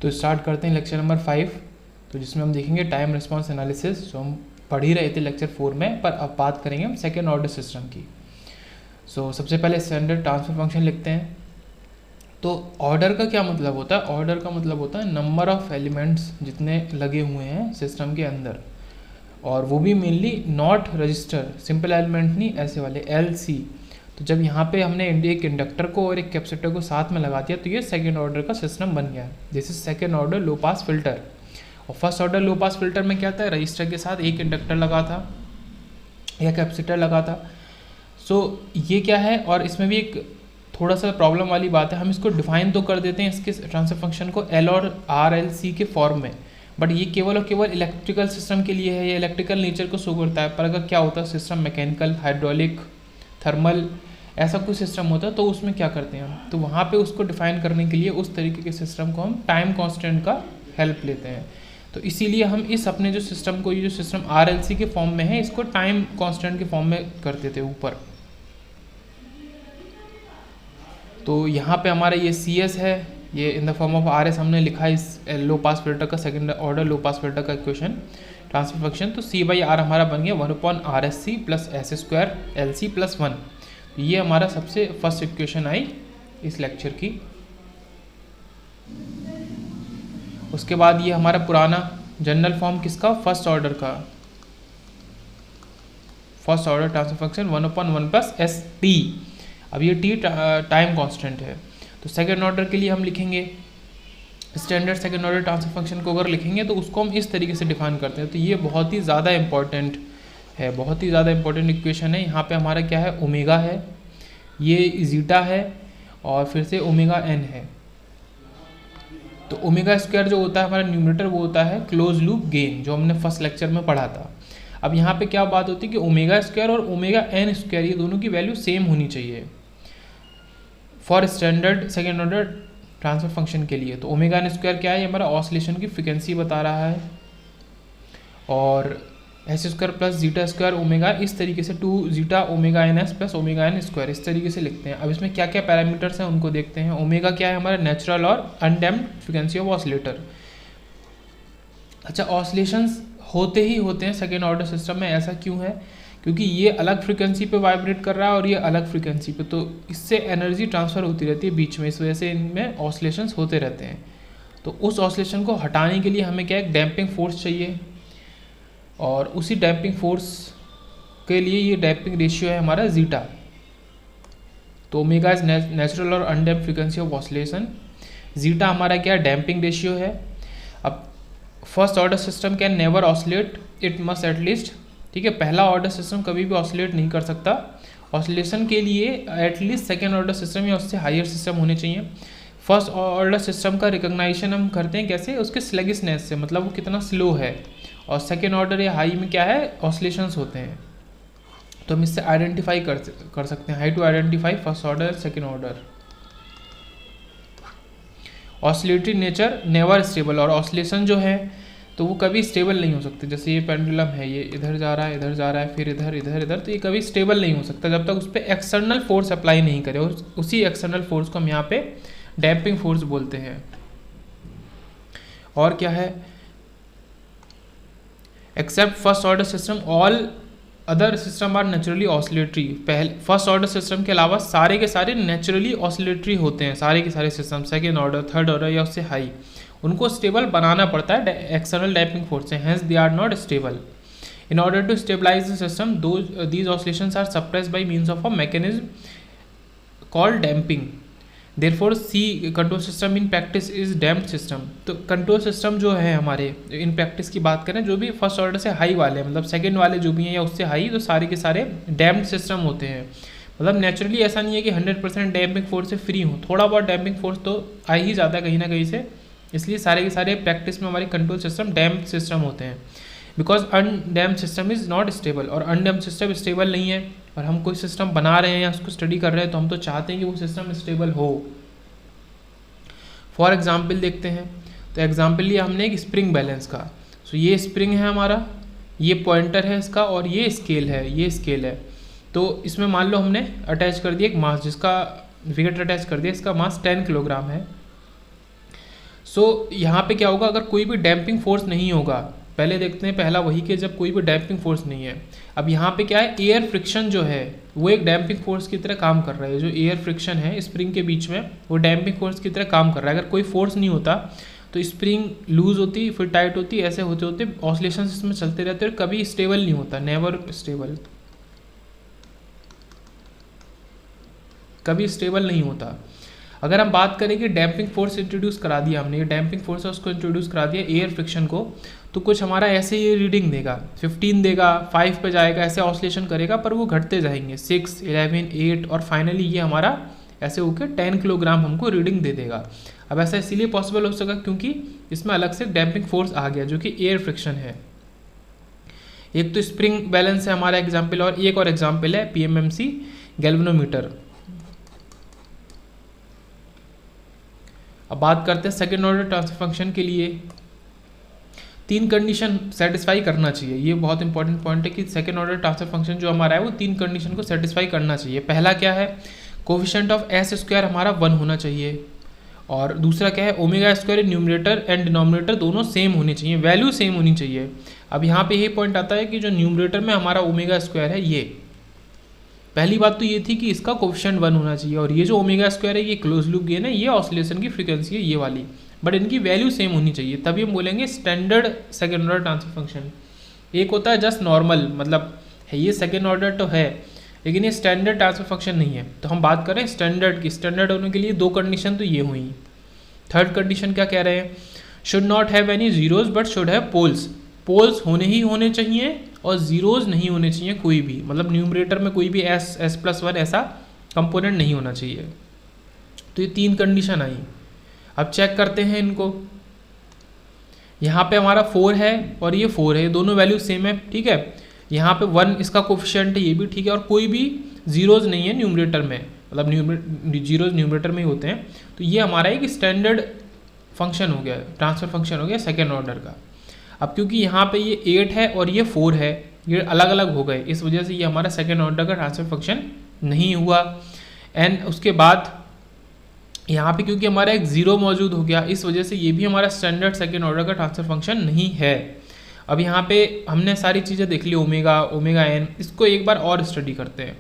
तो स्टार्ट करते हैं लेक्चर नंबर 5, तो जिसमें हम देखेंगे टाइम रिस्पांस एनालिसिस, जो हम पढ़ ही रहे थे लेक्चर 4 में, पर अब बात करेंगे हम सेकेंड ऑर्डर सिस्टम की। सबसे पहले स्टैंडर्ड ट्रांसफर फंक्शन लिखते हैं। तो ऑर्डर का क्या मतलब होता है? ऑर्डर का मतलब होता है नंबर ऑफ एलिमेंट्स जितने लगे हुए हैं सिस्टम के अंदर, और वो भी mainly not register, simple element नहीं, ऐसे वाले LC। तो जब यहाँ पे हमने एक इंडक्टर को और एक कैपेसिटर को साथ में लगा दिया तो ये सेकेंड ऑर्डर का सिस्टम बन गया। This is second order low pass filter. और first order low pass filter में क्या था? रजिस्टर के साथ एक इंडक्टर लगा था या कैपेसिटर लगा था। ये क्या है, और इसमें भी एक थोड़ा सा प्रॉब्लम वाली बात है, हम इसको डिफाइन तो कर देते हैं इसके ट्रांसफर फंक्शन को L और RLC के फॉर्म में, बट ये केवल और केवल इलेक्ट्रिकल सिस्टम के लिए है, ये इलेक्ट्रिकल नेचर को शो करता है। पर अगर क्या होता है सिस्टम मैकेनिकल, हाइड्रोलिक, थर्मल, ऐसा कुछ सिस्टम होता है तो उसमें क्या करते हैं हम, तो वहाँ पे उसको डिफाइन करने के लिए उस तरीके के सिस्टम को हम टाइम कांस्टेंट का हेल्प लेते हैं। तो इसीलिए हम इस अपने जो सिस्टम को, ये जो सिस्टम RLC के फॉर्म में है, इसको टाइम कांस्टेंट के फॉर्म में करते थे ऊपर। तो यहाँ पे हमारा ये CS है, ये in the form of RS हमने लिखा है इस लो पास फिल्टर का, second order low pass filter का इक्वेशन ट्रांसफर फंक्शन। तो C/R हमारा बन गया 1/RSC plus S² LC plus 1। ये हमारा सबसे फर्स्ट इक्वेशन आई इस लेक्चर की। उसके बाद ये हमारा पुराना जनरल फॉर्म किसका? फर्स्ट ऑर्डर का, first order transfer function 1/1 plus ST। अब ये T टाइम कांस्टेंट है। तो सेकेंड ऑर्डर के लिए हम लिखेंगे standard second order transfer function को, अगर लिखेंगे तो उसको हम इस तरीके से डिफाइन करते हैं। तो ये बहुत ही ज़्यादा इंपॉर्टेंट है, बहुत ही ज़्यादा इंपॉर्टेंट इक्वेशन है। यहाँ पे हमारा क्या है? ओमेगा है, ये जीटा है, और फिर से ओमेगा n है। तो ओमेगा स्क्वायर जो होता है हमारा न्यूमरेटर, वो होता है क्लोज लूप गेन, जो हमने फर्स्ट लेक्चर में पढ़ा था। अब यहाँ पे क्या बात होती है कि ओमेगा स्क्वायर और ओमेगा n स्क्वायर, ये दोनों की वैल्यू सेम होनी चाहिए for standard second order transfer function के लिए। तो ओमेगा n स्क्वायर क्या है? ये हमारा ऑसिलेशन की फ्रिक्वेंसी बता रहा है, और S² plus zeta square omega, इस तरीके से 2 zeta omega NS plus omega n square, इस तरीके से लिखते हैं। अब इसमें क्या क्या पैरामीटर्स हैं उनको देखते हैं। ओमेगा क्या है? हमारा नेचुरल और अनडैम्प्ड फ्रिक्वेंसी ऑफ ऑसिलेटर। अच्छा, ऑसिलेशंस होते ही होते हैं सेकेंड ऑर्डर सिस्टम में, ऐसा क्यों है? क्योंकि ये अलग फ्रिक्वेंसी पे वाइब्रेट कर रहा है और ये अलग फ्रिक्वेंसी पे, तो इससे एनर्जी ट्रांसफ़र होती रहती है बीच में, इस वजह से इनमें ऑसिलेशंस होते रहते हैं। तो उस ऑसिलेशन को हटाने के लिए हमें क्या, एक डैम्पिंग फोर्स चाहिए, और उसी डैम्पिंग फोर्स के लिए ये डैम्पिंग रेशियो है हमारा जीटा। तो ओमेगा इज नेचुरल और undamped frequency of oscillation, zeta हमारा क्या, डैम्पिंग रेशियो है। अब first order system can never oscillate, it must at least, ठीक है, पहला ऑर्डर सिस्टम कभी भी ऑसिलेट नहीं कर सकता। ऑसिलेशन के लिए एटलीस्ट सेकेंड ऑर्डर सिस्टम या उससे हायर सिस्टम होने चाहिए। फर्स्ट ऑर्डर सिस्टम का रिकॉग्नाइजेशन हम करते हैं कैसे? उसके स्लगिशनेस से, मतलब वो कितना स्लो है, और सेकेंड ऑर्डर या हाई में क्या है, ऑसिलेशंस होते हैं। तो हम इससे आइडेंटिफाई कर सकते हैं, high to identify first order second order. Oscillatory nature never stable, और ऑसिलेशन जो है तो वो कभी स्टेबल नहीं हो सकते। जैसे ये पेंडुलम है, ये इधर जा रहा है, इधर जा रहा है, फिर इधर इधर इधर, तो ये कभी स्टेबल नहीं हो सकता जब तक उस पर एक्सटर्नल फोर्स अप्लाई नहीं करे। उसी एक्सटर्नल फोर्स को हम यहाँ पे डैम्पिंग फोर्स बोलते हैं। और क्या है, except first order system all other system are naturally oscillatory. पहले फर्स्ट ऑर्डर सिस्टम के अलावा सारे के सारे नेचुरली ऑसिलेटरी होते हैं, सारे के सारे system second order, third order या उससे हाई, उनको स्टेबल बनाना पड़ता है एक्सटर्नल डैम्पिंग फोर्स से, hence they are not stable. In order to stabilise the system these oscillations are suppressed by means of a mechanism called damping. Therefore see control system in practice is damped system. तो control system जो है हमारे in practice की बात करें, जो भी first order से हाई वाले हैं, मतलब सेकेंड वाले जो भी हैं या उससे हाई, तो सारे के सारे डैम्प्ड सिस्टम होते हैं। मतलब नेचुरली ऐसा नहीं है कि 100% डैम्पिंग फोर्स से फ्री हो, थोड़ा बहुत डैम्पिंग फोर्स तो आ ही जाता है कहीं ना कहीं से, इसलिए सारे के सारे प्रैक्टिस में हमारे कंट्रोल सिस्टम डैम्प्ड सिस्टम होते हैं। Because undamped system is not stable, और अनडैम्प्ड सिस्टम स्टेबल नहीं है, और हम कोई सिस्टम बना रहे हैं या उसको स्टडी कर रहे हैं तो हम तो चाहते हैं कि वो सिस्टम स्टेबल हो। फॉर एग्जाम्पल देखते हैं, तो एग्जाम्पल लिया हमने एक स्प्रिंग बैलेंस का। सो ये स्प्रिंग है हमारा, ये पॉइंटर है इसका, और ये स्केल है, ये स्केल है। तो इसमें मान लो हमने अटैच कर दिया एक मास, जिसका विकेट अटैच कर दिया, इसका मास 10 किलोग्राम है। सो यहाँ पे क्या होगा, अगर कोई भी डैम्पिंग फोर्स नहीं होगा, पहले देखते हैं पहला वही कि जब कोई भी डैम्पिंग फोर्स नहीं है। अब यहाँ पे क्या है, एयर फ्रिक्शन जो है वो एक डैम्पिंग फोर्स की तरह काम कर रहा है। जो एयर फ्रिक्शन है स्प्रिंग के बीच में, वो डैम्पिंग फोर्स की तरह काम कर रहा है। अगर कोई फोर्स नहीं होता तो स्प्रिंग लूज होती, फिर टाइट होती, ऐसे होते होते ऑसिलेशन इसमें चलते रहते और कभी स्टेबल नहीं होता, नेवर स्टेबल, कभी स्टेबल नहीं होता। अगर हम बात करें कि डैम्पिंग फोर्स इंट्रोड्यूस करा दिया हमने, ये डैम्पिंग फोर्स है उसको इंट्रोड्यूस करा दिया एयर फ्रिक्शन को, तो कुछ हमारा ऐसे ये रीडिंग देगा, 15 देगा, 5 पे जाएगा, ऐसे ऑसिलेशन करेगा, पर वो घटते जाएंगे, 6, 11, 8 और फाइनली ये हमारा ऐसे होकर 10 किलोग्राम हमको रीडिंग दे देगा। अब ऐसा इसीलिए पॉसिबल हो सका क्योंकि इसमें अलग से डैम्पिंग फोर्स आ गया जो कि एयर फ्रिक्शन है। एक तो स्प्रिंग बैलेंस है हमारा एग्जाम्पल, और एक और एग्जाम्पल है PMMC गैल्वेनोमीटर। अब बात करते हैं सेकेंड ऑर्डर ट्रांसफर फंक्शन के लिए 3 कंडीशन सेटिस्फाई करना चाहिए। ये बहुत इंपॉर्टेंट पॉइंट है कि सेकेंड ऑर्डर ट्रांसफर फंक्शन जो हमारा है वो 3 कंडीशन को सेटिस्फाई करना चाहिए। पहला क्या है, कोफिशिएंट ऑफ एस स्क्वायर हमारा 1 होना चाहिए, और दूसरा क्या है, omega square numerator and denominator दोनों सेम होनी चाहिए, वैल्यू सेम होनी चाहिए। अब यहाँ पे यही पॉइंट आता है कि जो न्यूमरेटर में हमारा ओमेगा स्क्वायर है, ये पहली बात तो ये थी कि इसका कोफिशिएंट 1 होना चाहिए, और ये जो ओमेगा स्क्वायर है ये क्लोज लूप गेन है, ये ऑसिलेशन की फ्रीक्वेंसी है ये वाली, बट इनकी वैल्यू सेम होनी चाहिए, तभी हम बोलेंगे standard second order transfer function. एक होता है जस्ट नॉर्मल, मतलब है ये सेकेंड ऑर्डर तो है लेकिन ये स्टैंडर्ड ट्रांसफर फंक्शन नहीं है। तो हम बात करें स्टैंडर्ड की, स्टैंडर्ड होने के लिए 2 कंडीशन तो ये हुई। थर्ड कंडीशन क्या कह रहे हैं, should not have any zeros but should have poles, poles होने ही होने चाहिए और जीरोज नहीं होने चाहिए कोई भी, मतलब न्यूमरेटर में कोई भी s+1 ऐसा कंपोनेंट नहीं होना चाहिए। तो ये 3 कंडीशन आई। अब चेक करते हैं इनको। यहाँ पे हमारा 4 है और ये 4 है, दोनों वैल्यू सेम है, ठीक है। यहाँ पे 1 इसका कोफिशिएंट है, ये भी ठीक है, और कोई भी जीरोज नहीं है न्यूमरेटर में, मतलब जीरोज न्यूमरेटर में ही होते हैं। तो ये हमारा एक स्टैंडर्ड फंक्शन हो गया, ट्रांसफर फंक्शन हो गया सेकेंड ऑर्डर का। अब क्योंकि यहाँ पे ये 8 है और ये 4 है, ये अलग अलग हो गए, इस वजह से ये हमारा सेकेंड ऑर्डर का ट्रांसफर फंक्शन नहीं हुआ। एंड उसके बाद यहाँ पे क्योंकि हमारा एक जीरो मौजूद हो गया, इस वजह से ये भी हमारा स्टैंडर्ड सेकेंड ऑर्डर का ट्रांसफर फंक्शन नहीं है। अब यहाँ पे हमने सारी चीज़ें देख ली, ओमेगा एन, इसको एक बार और स्टडी करते हैं।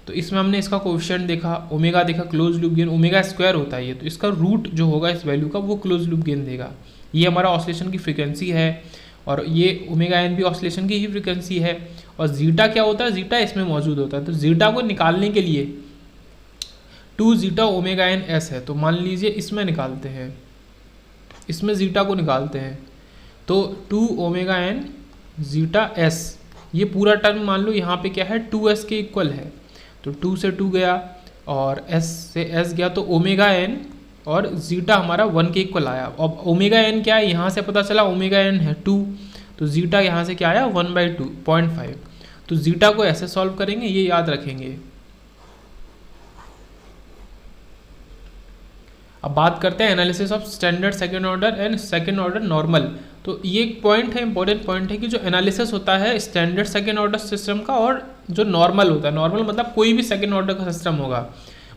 तो इसमें हमने इसका कोफिशिएंट देखा, ओमेगा देखा, close loop gain, omega square होता है ये, तो इसका रूट जो होगा इस वैल्यू का वो क्लोज लूप गेन देगा। ये हमारा ऑसिलेशन की फ्रीक्वेंसी है, और ये ओमेगा एन भी ऑसिलेशन की ही फ्रीक्वेंसी है। और जीटा क्या होता है, जीटा इसमें मौजूद होता है। तो जीटा को निकालने के लिए 2 जीटा ओमेगा एन एस है, तो मान लीजिए इसमें निकालते हैं, इसमें जीटा को निकालते हैं, तो 2 ओमेगा एन जीटा एस, ये पूरा टर्म मान लो यहाँ पे क्या है 2s के इक्वल है, तो 2 से 2 गया और s से s गया, तो ओमेगा एन और जीटा हमारा 1 के इक्वल आया। अब ओमेगा एन क्या है, यहाँ से पता चला ओमेगा एन है 2, तो जीटा यहाँ से क्या आया 1/2.5। तो जीटा को ऐसे सॉल्व करेंगे, ये याद रखेंगे। अब बात करते हैं analysis of standard second order and second order normal. तो ये एक पॉइंट है, इंपॉर्टेंट पॉइंट है कि जो एनालिसिस होता है स्टैंडर्ड सेकेंड ऑर्डर सिस्टम का और जो नॉर्मल होता है, नॉर्मल मतलब कोई भी सेकेंड ऑर्डर का सिस्टम होगा,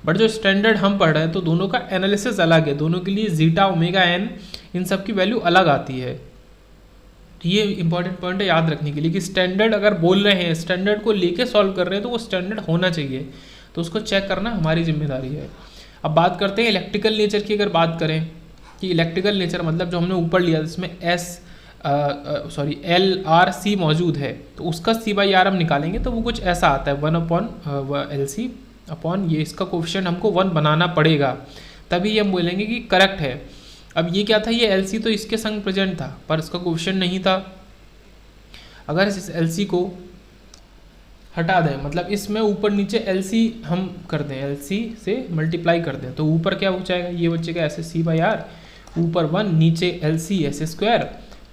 बट जो स्टैंडर्ड हम पढ़ रहे हैं तो दोनों का एनालिसिस अलग है, दोनों के लिए जीटा ओमेगा एन इन सब की वैल्यू अलग आती है। तो ये इंपॉर्टेंट पॉइंट है याद रखने के लिए कि स्टैंडर्ड अगर बोल रहे हैं, स्टैंडर्ड को लेके सॉल्व कर रहे हैं, तो वो स्टैंडर्ड होना चाहिए, तो उसको चेक करना हमारी जिम्मेदारी है। अब बात करते हैं इलेक्ट्रिकल नेचर की। अगर बात करें कि इलेक्ट्रिकल नेचर मतलब जो हमने ऊपर लिया जिसमें LRC मौजूद है, तो उसका C/R हम निकालेंगे तो वो कुछ ऐसा आता है 1/LC अपॉन ये, इसका कोफिशिएंट हमको 1 बनाना पड़ेगा, तभी हम बोलेंगे कि करेक्ट है। अब ये क्या था, ये LC तो इसके संग प्रेजेंट था पर इसका कोफिशिएंट नहीं था। अगर इस LC को हटा दें, मतलब इसमें ऊपर नीचे LC हम कर दें, LC से मल्टीप्लाई कर दें, तो ऊपर क्या हो जाएगा, ये बचेगा ऐसे C/R, ऊपर 1, नीचे LC S स्क्वायर,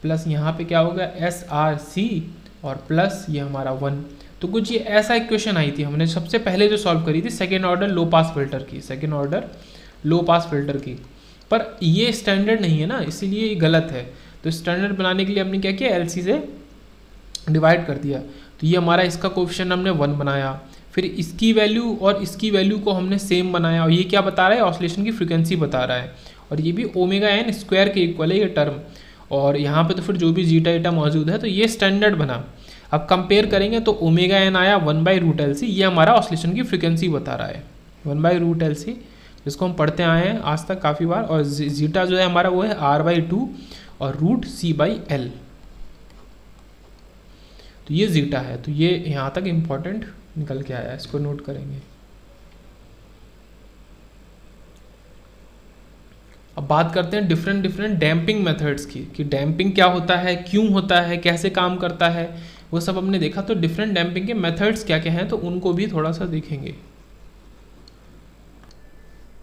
प्लस यहाँ पे क्या होगा SRC और प्लस ये हमारा 1। तो कुछ ये ऐसा इक्वेशन आई थी, हमने सबसे पहले जो सॉल्व करी थी second order low pass filter की, second order low pass filter की, पर ये स्टैंडर्ड नहीं है ना, इसीलिए ये गलत है। तो स्टैंडर्ड बनाने के लिए हमने क्या किया, LC से डिवाइड कर दिया, तो ये हमारा इसका कोफिशिएंट हमने 1 बनाया, फिर इसकी वैल्यू और इसकी वैल्यू को हमने सेम बनाया, और ये क्या बता रहा है, ऑसिलेशन की फ्रीक्वेंसी बता रहा है। और ये भी ओमेगा एन स्क्वायर के इक्वल है ये टर्म, और यहाँ पे तो फिर जो भी जीटा ईटा मौजूद है तो ये स्टैंडर्ड बना। अब कंपेयर करेंगे तो ओमेगा एन आया 1/√LC, ये हमारा ऑसिलेशन की फ्रिक्वेंसी बता रहा है 1/√LC, जिसको हम पढ़ते आए हैं आज तक काफ़ी बार। और जीटा जो है हमारा वो है R/2 और √C/L, तो ये जीटा है। तो ये यहाँ तक इम्पॉर्टेंट निकल के आया, इसको नोट करेंगे। अब बात करते हैं डिफरेंट डैम्पिंग मेथड्स की, कि डैम्पिंग क्या होता है, क्यों होता है, कैसे काम करता है, वो सब हमने देखा। तो डिफरेंट डैम्पिंग के मेथड्स क्या क्या हैं तो उनको भी थोड़ा सा देखेंगे।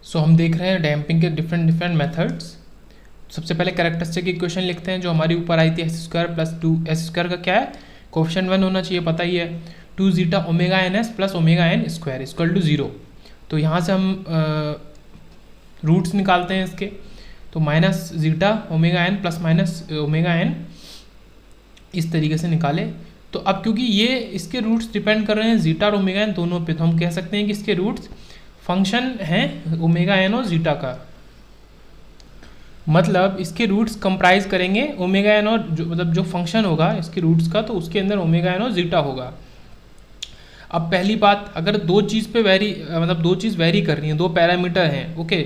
सो हम देख रहे हैं डैम्पिंग के डिफरेंट मेथड्स। सबसे पहले कैरेक्टरिस्टिक इक्वेशन लिखते हैं जो हमारी ऊपर आई थी, s² + 2s² का क्या है, कोएफिशिएंट 1 होना चाहिए, पता ही है। 2 zeta omega ns + omega n² = 0। तो यहाँ से हम रूट्स निकालते हैं इसके, तो minus zeta omega n ± omega n इस तरीके से निकाले। तो अब क्योंकि ये इसके रूट्स डिपेंड कर रहे हैं जीटा और ओमेगा n दोनों पे, तो हम कह सकते हैं कि इसके रूट्स फंक्शन हैं ओमेगा n और जीटा का। मतलब इसके रूट्स कंप्राइज करेंगे ओमेगा n और जो फंक्शन होगा इसके रूट्स का, तो उसके अंदर ओमेगा n और जीटा होगा। अब पहली बात, अगर दो चीज़ वेरी कर रही हैं, दो पैरामीटर हैं, ओके,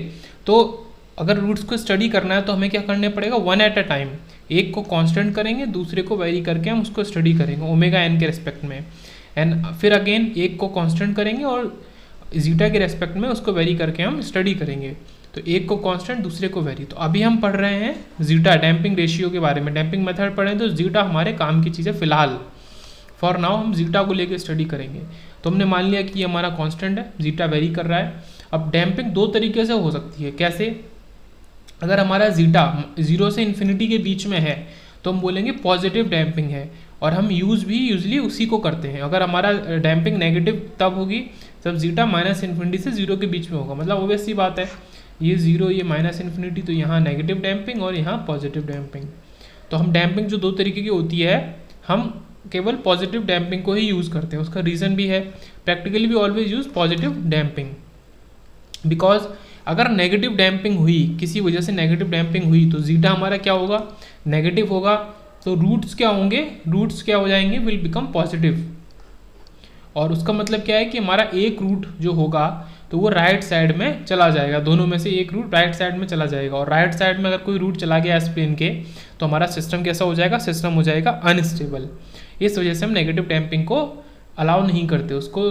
तो अगर रूट्स को स्टडी करना है तो हमें क्या करने पड़ेगा, 1 एट अ टाइम। एक को कांस्टेंट करेंगे, दूसरे को वेरी करके हम उसको स्टडी करेंगे ओमेगा n के रेस्पेक्ट में, एंड फिर अगेन एक को कांस्टेंट करेंगे और जीटा के रेस्पेक्ट में उसको वेरी करके हम स्टडी करेंगे। तो एक को कांस्टेंट, दूसरे को वेरी। तो अभी हम पढ़ रहे हैं जीटा डैम्पिंग रेशियो के बारे में, डैम्पिंग मेथड पढ़े, तो जीटा हमारे काम की चीज़ है फिलहाल। फॉर नाउ हम जीटा को लेकर स्टडी करेंगे। तो हमने मान लिया कि ये हमारा कांस्टेंट है, जीटा वेरी कर रहा है। अब डैम्पिंग दो तरीके से हो सकती है। कैसे, अगर हमारा जीटा 0 से इन्फिनिटी के बीच में है तो हम बोलेंगे पॉजिटिव डैम्पिंग है, और हम यूजली उसी को करते हैं। अगर हमारा डैम्पिंग नेगेटिव तब होगी जब जीटा -∞ से 0 के बीच में होगा। मतलब ऑब्वियस सी बात है, ये 0 ये -∞, तो यहाँ नेगेटिव डैम्पिंग और यहाँ पॉजिटिव डैम्पिंग। तो हम डैम्पिंग जो दो तरीके की होती है, हम केवल पॉजिटिव डैम्पिंग को ही यूज़ करते हैं। उसका रीज़न भी है, practically we always use positive damping, because अगर नेगेटिव डैम्पिंग हुई, किसी वजह से नेगेटिव डैम्पिंग हुई, तो जीटा हमारा क्या होगा, नेगेटिव होगा। तो रूट्स क्या होंगे, रूट्स क्या हो जाएंगे, विल बिकम पॉजिटिव। और उसका मतलब क्या है कि हमारा एक रूट जो होगा तो वो राइट साइड में चला जाएगा, दोनों में से एक रूट राइट साइड में चला जाएगा। और राइट साइड में अगर कोई रूट चला गया एस प्लेन के, तो हमारा सिस्टम कैसा हो जाएगा, सिस्टम हो जाएगा अनस्टेबल। इस वजह से हम नेगेटिव डैम्पिंग को अलाउ नहीं करते, उसको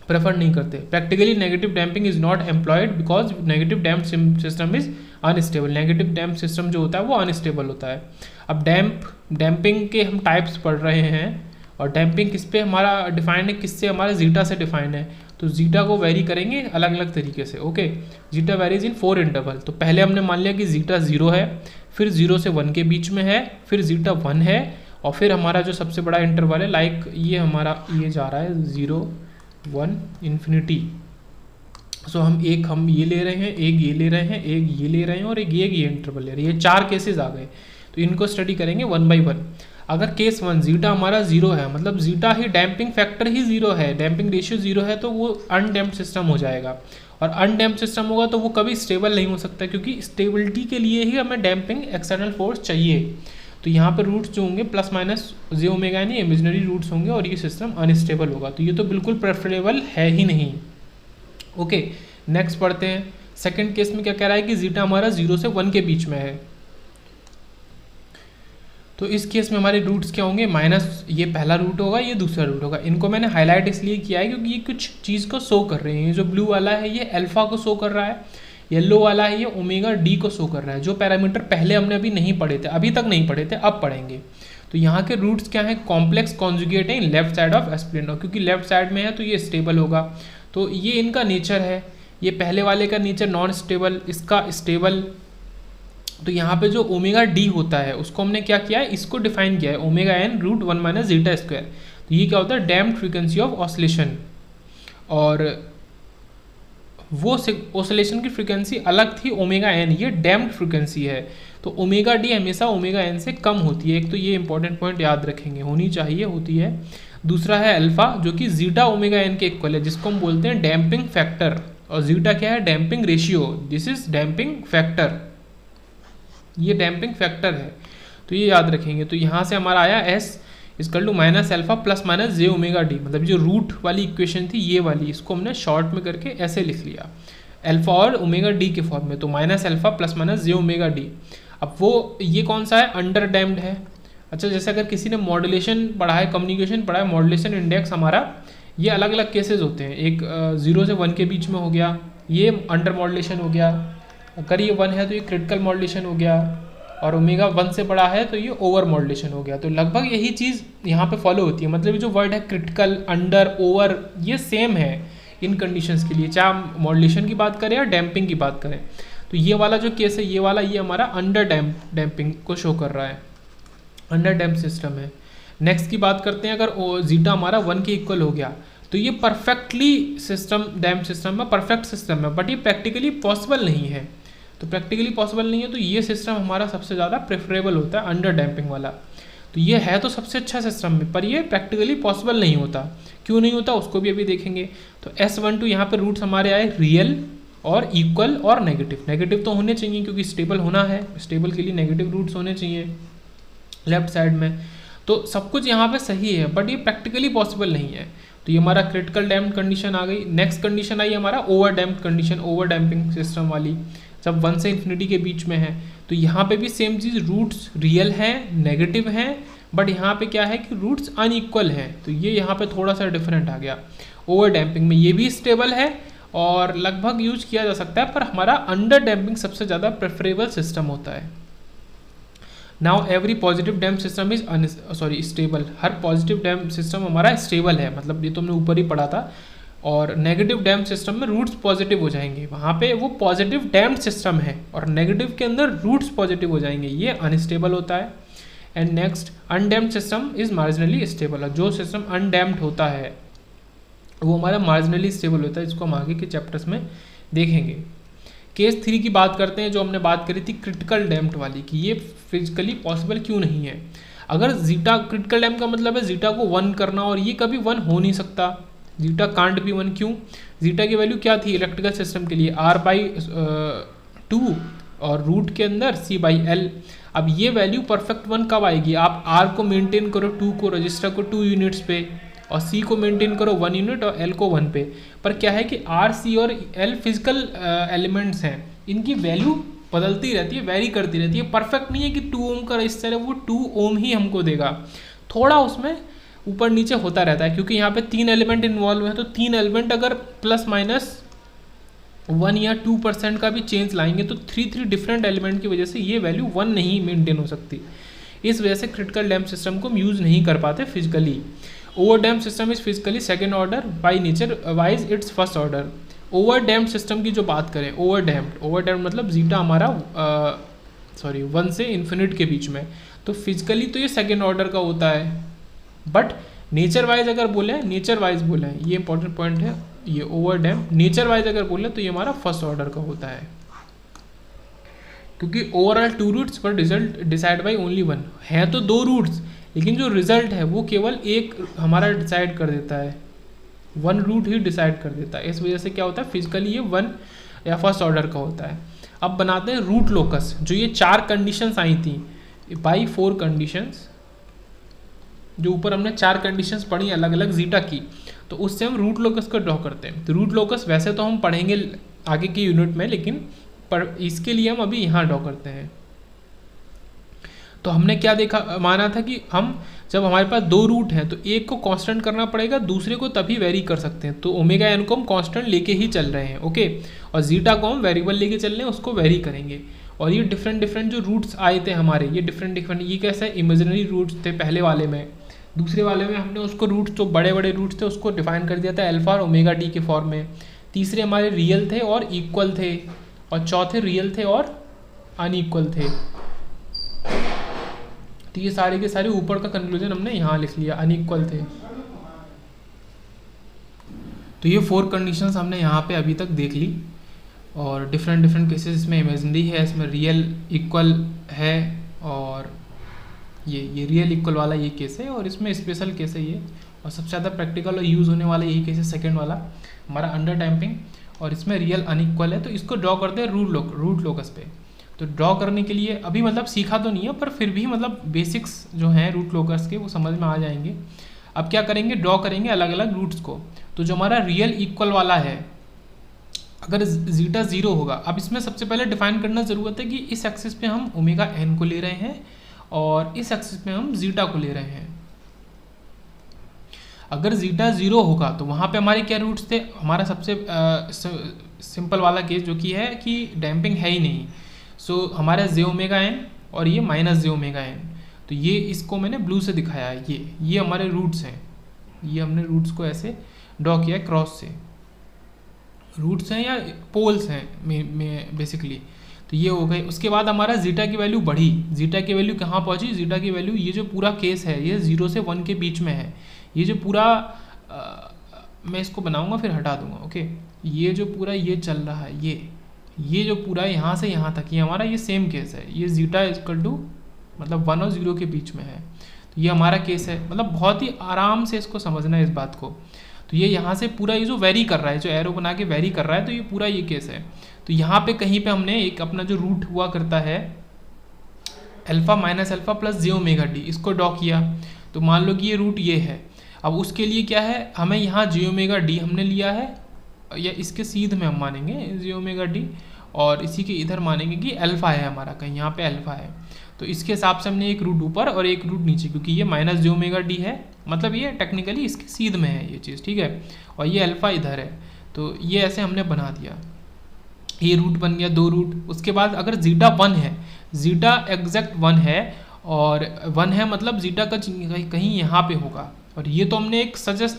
प्रेफर नहीं करते। Practically negative damping is not employed because negative damp system is unstable. Negative damp system जो होता है वो अनस्टेबल होता है। अब डैम्पिंग के हम टाइप्स पढ़ रहे हैं, और डैम्पिंग किस पे हमारा डिफाइंड है, किससे, हमारा जीटा से डिफाइंड है। तो जीटा को वेरी करेंगे अलग अलग तरीके से, ओके। जीटा वेरीज इन 4 इंटरवल। तो पहले हमने मान लिया कि जीटा 0 है, फिर 0 से 1 के बीच में है, फिर जीटा 1 है, और फिर हमारा जो सबसे बड़ा इंटरवल है, लाइक ये हमारा ये जा रहा है 0 1 इन्फिनिटी। सो हम ये ले रहे हैं, एक ये ले रहे हैं, एक ये ले रहे हैं, और एक ये इंटरवल ले रहे हैं। ये 4 केसेस आ गए, तो इनको स्टडी करेंगे 1 बाई 1। अगर केस 1 जीटा हमारा 0 है, मतलब जीटा ही डैम्पिंग फैक्टर ही 0 है, डैम्पिंग रेशियो 0 है, तो वो अनडैम्प्ड सिस्टम हो जाएगा। और अनडैम्प्ड सिस्टम होगा तो वो कभी स्टेबल नहीं हो सकता, क्योंकि स्टेबिलिटी के लिए ही हमें डैम्पिंग एक्सटर्नल फोर्स चाहिए। तो यहाँ पर रूट्स जो होंगे प्लस माइनस जे ओमेगा यानी इमेजिनरी रूट्स होंगे, और ये सिस्टम अनस्टेबल होगा। तो ये तो बिल्कुल प्रेफरेबल है ही नहीं, ओके। नेक्स्ट पढ़ते हैं। सेकेंड केस में क्या कह रहा है कि जीटा हमारा 0 से 1 के बीच में है। तो इस केस में हमारे रूट्स क्या होंगे, माइनस, ये पहला रूट होगा, ये दूसरा रूट होगा। इनको मैंने हाईलाइट इसलिए किया है क्योंकि ये कुछ चीज़ को शो कर रहे हैं। जो ब्लू वाला है ये अल्फा को शो कर रहा है, येलो वाला है ये ओमेगा डी को शो कर रहा है। जो पैरामीटर पहले हमने अभी नहीं पढ़े थे, अभी तक नहीं पढ़े थे, अब पढ़ेंगे। तो यहाँ के रूट्स क्या है, कॉम्प्लेक्स कॉन्जुगेट है लेफ्ट साइड ऑफ एस्प्लेन, क्योंकि लेफ्ट साइड में है तो ये स्टेबल होगा। तो ये इनका नेचर है। ये पहले वाले का नेचर नॉन स्टेबल, इसका स्टेबल। तो यहाँ पे जो ओमेगा डी होता है उसको हमने क्या किया है, इसको डिफाइन किया है omega n root 1 minus zeta square. तो ये क्या होता है, डैम्प्ड फ्रीक्वेंसी ऑफ ऑसिलेशन। और वो ऑसिलेशन की फ्रीक्वेंसी अलग थी ओमेगा एन, ये डैम्प्ड फ्रीक्वेंसी है। तो ओमेगा डी हमेशा ओमेगा एन से कम होती है। एक तो ये इंपॉर्टेंट पॉइंट याद रखेंगे, होनी चाहिए, होती है। दूसरा है अल्फा, जो कि जीटा ओमेगा एन के इक्वल है, जिसको हम बोलते हैं डैम्पिंग फैक्टर। और जीटा क्या है, damping ratio, this is damping factor, ये डैम्पिंग फैक्टर है, तो ये याद रखेंगे। तो यहाँ से हमारा आया s equal to minus alpha plus minus j omega d, मतलब जो रूट वाली इक्वेशन थी ये वाली, इसको हमने शॉर्ट में करके ऐसे लिख लिया एल्फा और ओमेगा डी के फॉर्म में, तो minus alpha plus minus j omega D. अब वो ये कौन सा है, अंडर डैम्ड है। अच्छा, जैसे अगर किसी ने मॉड्यूलेशन पढ़ा है, कम्युनिकेशन पढ़ा है, मॉड्यूलेशन इंडेक्स हमारा, ये अलग अलग केसेस होते हैं, एक 0 से 1 के बीच में हो गया, ये अंडर मॉड्यूलेशन हो गया, अगर ये 1 है तो ये क्रिटिकल मॉड्यूलेशन हो गया, और ओमेगा 1 से बड़ा है तो ये ओवर मॉड्यूलेशन हो गया। तो लगभग यही चीज़ यहाँ पे फॉलो होती है, मतलब ये जो वर्ड है क्रिटिकल, अंडर, ओवर, ये सेम है इन कंडीशंस के लिए, चाहे हम मॉड्यूलेशन की बात करें या डैम्पिंग की बात करें। तो ये वाला जो केस है, ये वाला, ये हमारा अंडर डैम्पिंग को शो कर रहा है, अंडर डैम्प सिस्टम है। नेक्स्ट की बात करते हैं, अगर जीटा हमारा 1 के इक्वल हो गया तो ये परफेक्टली सिस्टम, डैम्प सिस्टम में परफेक्ट सिस्टम है, बट ये प्रैक्टिकली पॉसिबल नहीं है। तो प्रैक्टिकली पॉसिबल नहीं है, तो ये सिस्टम हमारा सबसे ज़्यादा प्रेफरेबल होता है, अंडर डैम्पिंग वाला। तो ये है तो सबसे अच्छा सिस्टम में, पर ये प्रैक्टिकली पॉसिबल नहीं होता। क्यों नहीं होता उसको भी अभी देखेंगे। तो S12 यहाँ पे रूट्स हमारे आए रियल और इक्वल और नेगेटिव। नेगेटिव तो होने चाहिए क्योंकि स्टेबल होना है, स्टेबल के लिए नेगेटिव रूट्स होने चाहिए लेफ्ट साइड में। तो सब कुछ यहाँ पे सही है, बट ये प्रैक्टिकली पॉसिबल नहीं है। तो ये हमारा क्रिटिकल डैम्प कंडीशन आ गई। नेक्स्ट कंडीशन आई हमारा over damp condition, over damping system वाली, जब 1 से इन्फिनिटी के बीच में है। तो यहाँ पे भी सेम चीज़, रूट्स रियल हैं, नेगेटिव हैं, बट यहाँ पे क्या है कि रूट्स अनइक्वल हैं। तो ये यहाँ पे थोड़ा सा डिफरेंट आ गया। ओवर डैम्पिंग में ये भी स्टेबल है और लगभग यूज किया जा सकता है, पर हमारा अंडर डैम्पिंग सबसे ज़्यादा प्रेफरेबल सिस्टम होता है। Now every positive damp system is stable. Her positive damp system हमारा स्टेबल है, मतलब ये तो हमने ऊपर ही पढ़ा था। और नेगेटिव डैम्प सिस्टम में रूट्स पॉजिटिव हो जाएंगे, वहाँ पे वो पॉजिटिव डैम्प सिस्टम है और नेगेटिव के अंदर रूट्स पॉजिटिव हो जाएंगे, ये अनस्टेबल होता है। And next undamped system is marginally stable. जो सिस्टम अनडैम्प्ड होता है वो हमारा मार्जिनली स्टेबल होता है, इसको हम आगे के चैप्टर्स में देखेंगे। केस 3 की बात करते हैं, जो हमने बात करी थी क्रिटिकल डैम्प्ड वाली, कि ये फिजिकली पॉसिबल क्यों नहीं है। अगर जीटा, क्रिटिकल डैम्प का मतलब है जीटा को 1 करना, और ये कभी 1 हो नहीं सकता, जीटा कांट भी 1। क्यों? जीटा की वैल्यू क्या थी इलेक्ट्रिकल सिस्टम के लिए, R/2 और रूट के अंदर C/L। अब ये वैल्यू परफेक्ट 1 कब आएगी? आप R को मेंटेन करो 2 को, रजिस्टर को 2 यूनिट्स पे, और C को मेंटेन करो 1 यूनिट और L को 1 पे। पर क्या है कि R, C और L फिजिकल एलिमेंट्स हैं, इनकी वैल्यू बदलती रहती है, वेरी करती रहती है। परफेक्ट नहीं है कि 2 ओम का रजिस्टर है वो 2 ओम ही हमको देगा, थोड़ा उसमें ऊपर नीचे होता रहता है, क्योंकि यहाँ पे 3 एलिमेंट इन्वॉल्व है। तो 3 एलिमेंट अगर प्लस माइनस 1 या 2% का भी चेंज लाएंगे तो 3 डिफरेंट एलिमेंट की वजह से ये वैल्यू 1 नहीं मेंटेन हो सकती। इस वजह से क्रिटिकल डैम्प सिस्टम को हम यूज़ नहीं कर पाते physically. Over damp system is physically second order, by nature wise it's first order. Over damp system की जो बात करें, ओवर डैम्प मतलब जीटा हमारा 1 से इन्फिनिट के बीच में, तो फिजिकली तो ये सेकेंड ऑर्डर का होता है, बट नेचर वाइज अगर बोले, ये इंपॉर्टेंट पॉइंट है, ये ओवर डैम्प नेचर वाइज अगर बोले तो ये हमारा फर्स्ट ऑर्डर का होता है, क्योंकि ओवरऑल 2 रूट्स पर रिजल्ट डिसाइड बाई ओनली 1 है। तो 2 रूट्स, लेकिन जो रिजल्ट है वो केवल एक हमारा डिसाइड कर देता है, 1 रूट ही डिसाइड कर देता है। इस वजह से क्या होता है, फिजिकली ये 1 या फर्स्ट ऑर्डर का होता है। अब बनाते हैं रूट लोकस। जो ये 4 कंडीशंस आई थी बाई 4 कंडीशंस, जो ऊपर हमने 4 कंडीशंस पढ़ी अलग अलग जीटा की, तो उससे हम रूट लोकस को ड्रॉ करते हैं। तो रूट लोकस वैसे तो हम पढ़ेंगे आगे की यूनिट में, लेकिन पर इसके लिए हम अभी यहाँ ड्रॉ करते हैं। तो हमने क्या देखा, माना था कि हम जब हमारे पास 2 रूट हैं तो एक को कांस्टेंट करना पड़ेगा, दूसरे को तभी वेरी कर सकते हैं। तो ओमेगा एन को हम कांस्टेंट लेके ही चल रहे हैं, ओके, और जीटा को हम वेरिएबल लेके चल रहे हैं, उसको वेरी करेंगे। और ये डिफरेंट जो रूट्स आए थे हमारे, ये डिफरेंट ये कैसे इमेजिनरी रूट्स थे पहले वाले में। दूसरे वाले में हमने उसको रूट्स, जो बड़े रूट्स थे उसको डिफाइन कर दिया था अल्फा और ओमेगा टी के फॉर्म में। तीसरे हमारे रियल थे और इक्वल थे, और चौथे रियल थे और अनइक्वल थे। तो ये सारे के सारे ऊपर का कंक्लूजन हमने यहाँ लिख लिया, अनइक्वल थे। तो ये 4 कंडीशंस हमने यहाँ पे अभी तक देख ली, और डिफरेंट केसेस इसमें इमेजिनरी है, इसमें रियल इक्वल है, और ये रियल इक्वल वाला ये केस है, और इसमें स्पेशल केस है ये, और सबसे ज़्यादा प्रैक्टिकल और यूज़ होने वाला यही केस है सेकेंड वाला हमारा अंडर डैम्पिंग। और इसमें रियल अनइक्वल है, तो इसको ड्रॉ करते हैं रूट लोकस पे। तो ड्रॉ करने के लिए अभी मतलब सीखा तो नहीं है, पर फिर भी मतलब बेसिक्स जो हैं रूट लोकस के वो समझ में आ जाएंगे। अब क्या करेंगे, ड्रॉ करेंगे अलग अलग रूट्स को। तो जो हमारा रियल इक्वल वाला है, अगर जीटा 0 होगा, अब इसमें सबसे पहले डिफाइन करना ज़रूरत है कि इस एक्सिस पे हम ओमेगा एन को ले रहे हैं और इस एक्सिस पे हम जीटा को ले रहे हैं। अगर जीटा 0 होगा तो वहाँ पे हमारे क्या रूट्स थे, हमारा सबसे सिंपल वाला केस जो कि है कि डैम्पिंग है ही नहीं, सो हमारा जे ओमेगा एन और ये माइनस जे ओमेगा एन। तो ये इसको मैंने ब्लू से दिखाया है, ये हमारे रूट्स हैं, ये हमने रूट्स को ऐसे ड्रॉ किया है क्रॉस से, रूट्स हैं या पोल्स हैं में बेसिकली। तो ये हो गए। उसके बाद हमारा जीटा की वैल्यू बढ़ी, जीटा की वैल्यू कहाँ पहुँची, जीटा की वैल्यू ये जो पूरा केस है ये 0 से 1 के बीच में है। ये जो पूरा मैं इसको बनाऊंगा फिर हटा दूंगा, ओके। ये जो पूरा ये चल रहा है, ये जो पूरा यहाँ से यहाँ तक ये हमारा ये सेम केस है, ये जीटा इक्वल टू मतलब 1 और 0 के बीच में है। तो ये हमारा केस है, मतलब बहुत ही आराम से इसको समझना है इस बात को। तो ये यहाँ से पूरा ये जो वेरी कर रहा है, जो एरो बना के वेरी कर रहा है, तो ये पूरा ये केस है। तो यहाँ पे कहीं पे हमने एक अपना जो रूट हुआ करता है अल्फा माइनस अल्फा प्लस जे ओमेगा डी, इसको ड्रॉ किया। तो मान लो कि ये रूट ये है। अब उसके लिए क्या है, हमें यहाँ जे ओमेगा डी हमने लिया है, या इसके सीध में हम मानेंगे जे ओमेगा डी, और इसी के इधर मानेंगे कि अल्फा है हमारा, कहीं यहाँ पे अल्फा है। तो इसके हिसाब से हमने एक रूट ऊपर और एक रूट नीचे, क्योंकि ये माइनस जे ओमेगा डी है, मतलब ये टेक्निकली इसके सीध में है ये चीज़, ठीक है। और ये अल्फा इधर है, तो ये ऐसे हमने बना दिया, ये रूट बन गया 2 रूट। उसके बाद अगर जीटा 1 है, जीटा एग्जैक्ट 1 है, और 1 है मतलब जीटा का कहीं यहाँ पे होगा। और ये तो हमने एक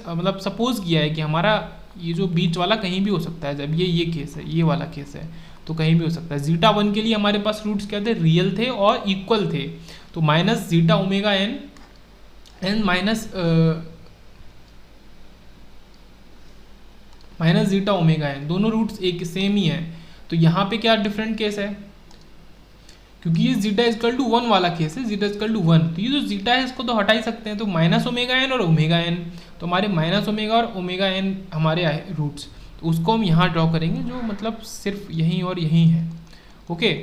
मतलब सपोज किया है कि हमारा ये जो बीच वाला कहीं भी हो सकता है, जब ये केस है, ये वाला केस है, तो कहीं भी हो सकता है। जीटा 1 के लिए हमारे पास रूट्स क्या थे, रियल थे और इक्वल थे। तो minus zeta omega n n minus zeta omega n, दोनों रूट्स एक सेम ही है। तो यहाँ पे क्या डिफरेंट केस है, क्योंकि ये जीटा इजकल टू 1 वाला केस है, जीटा इजकल टू 1, तो ये जो जीटा है इसको तो हटा ही सकते हैं। तो माइनस ओमेगा एन और ओमेगा एन, तो हमारे माइनस ओमेगा और ओमेगा एन हमारे आए रूट्स, तो उसको हम यहाँ ड्रॉ करेंगे, जो मतलब सिर्फ यहीं और यहीं है, ओके।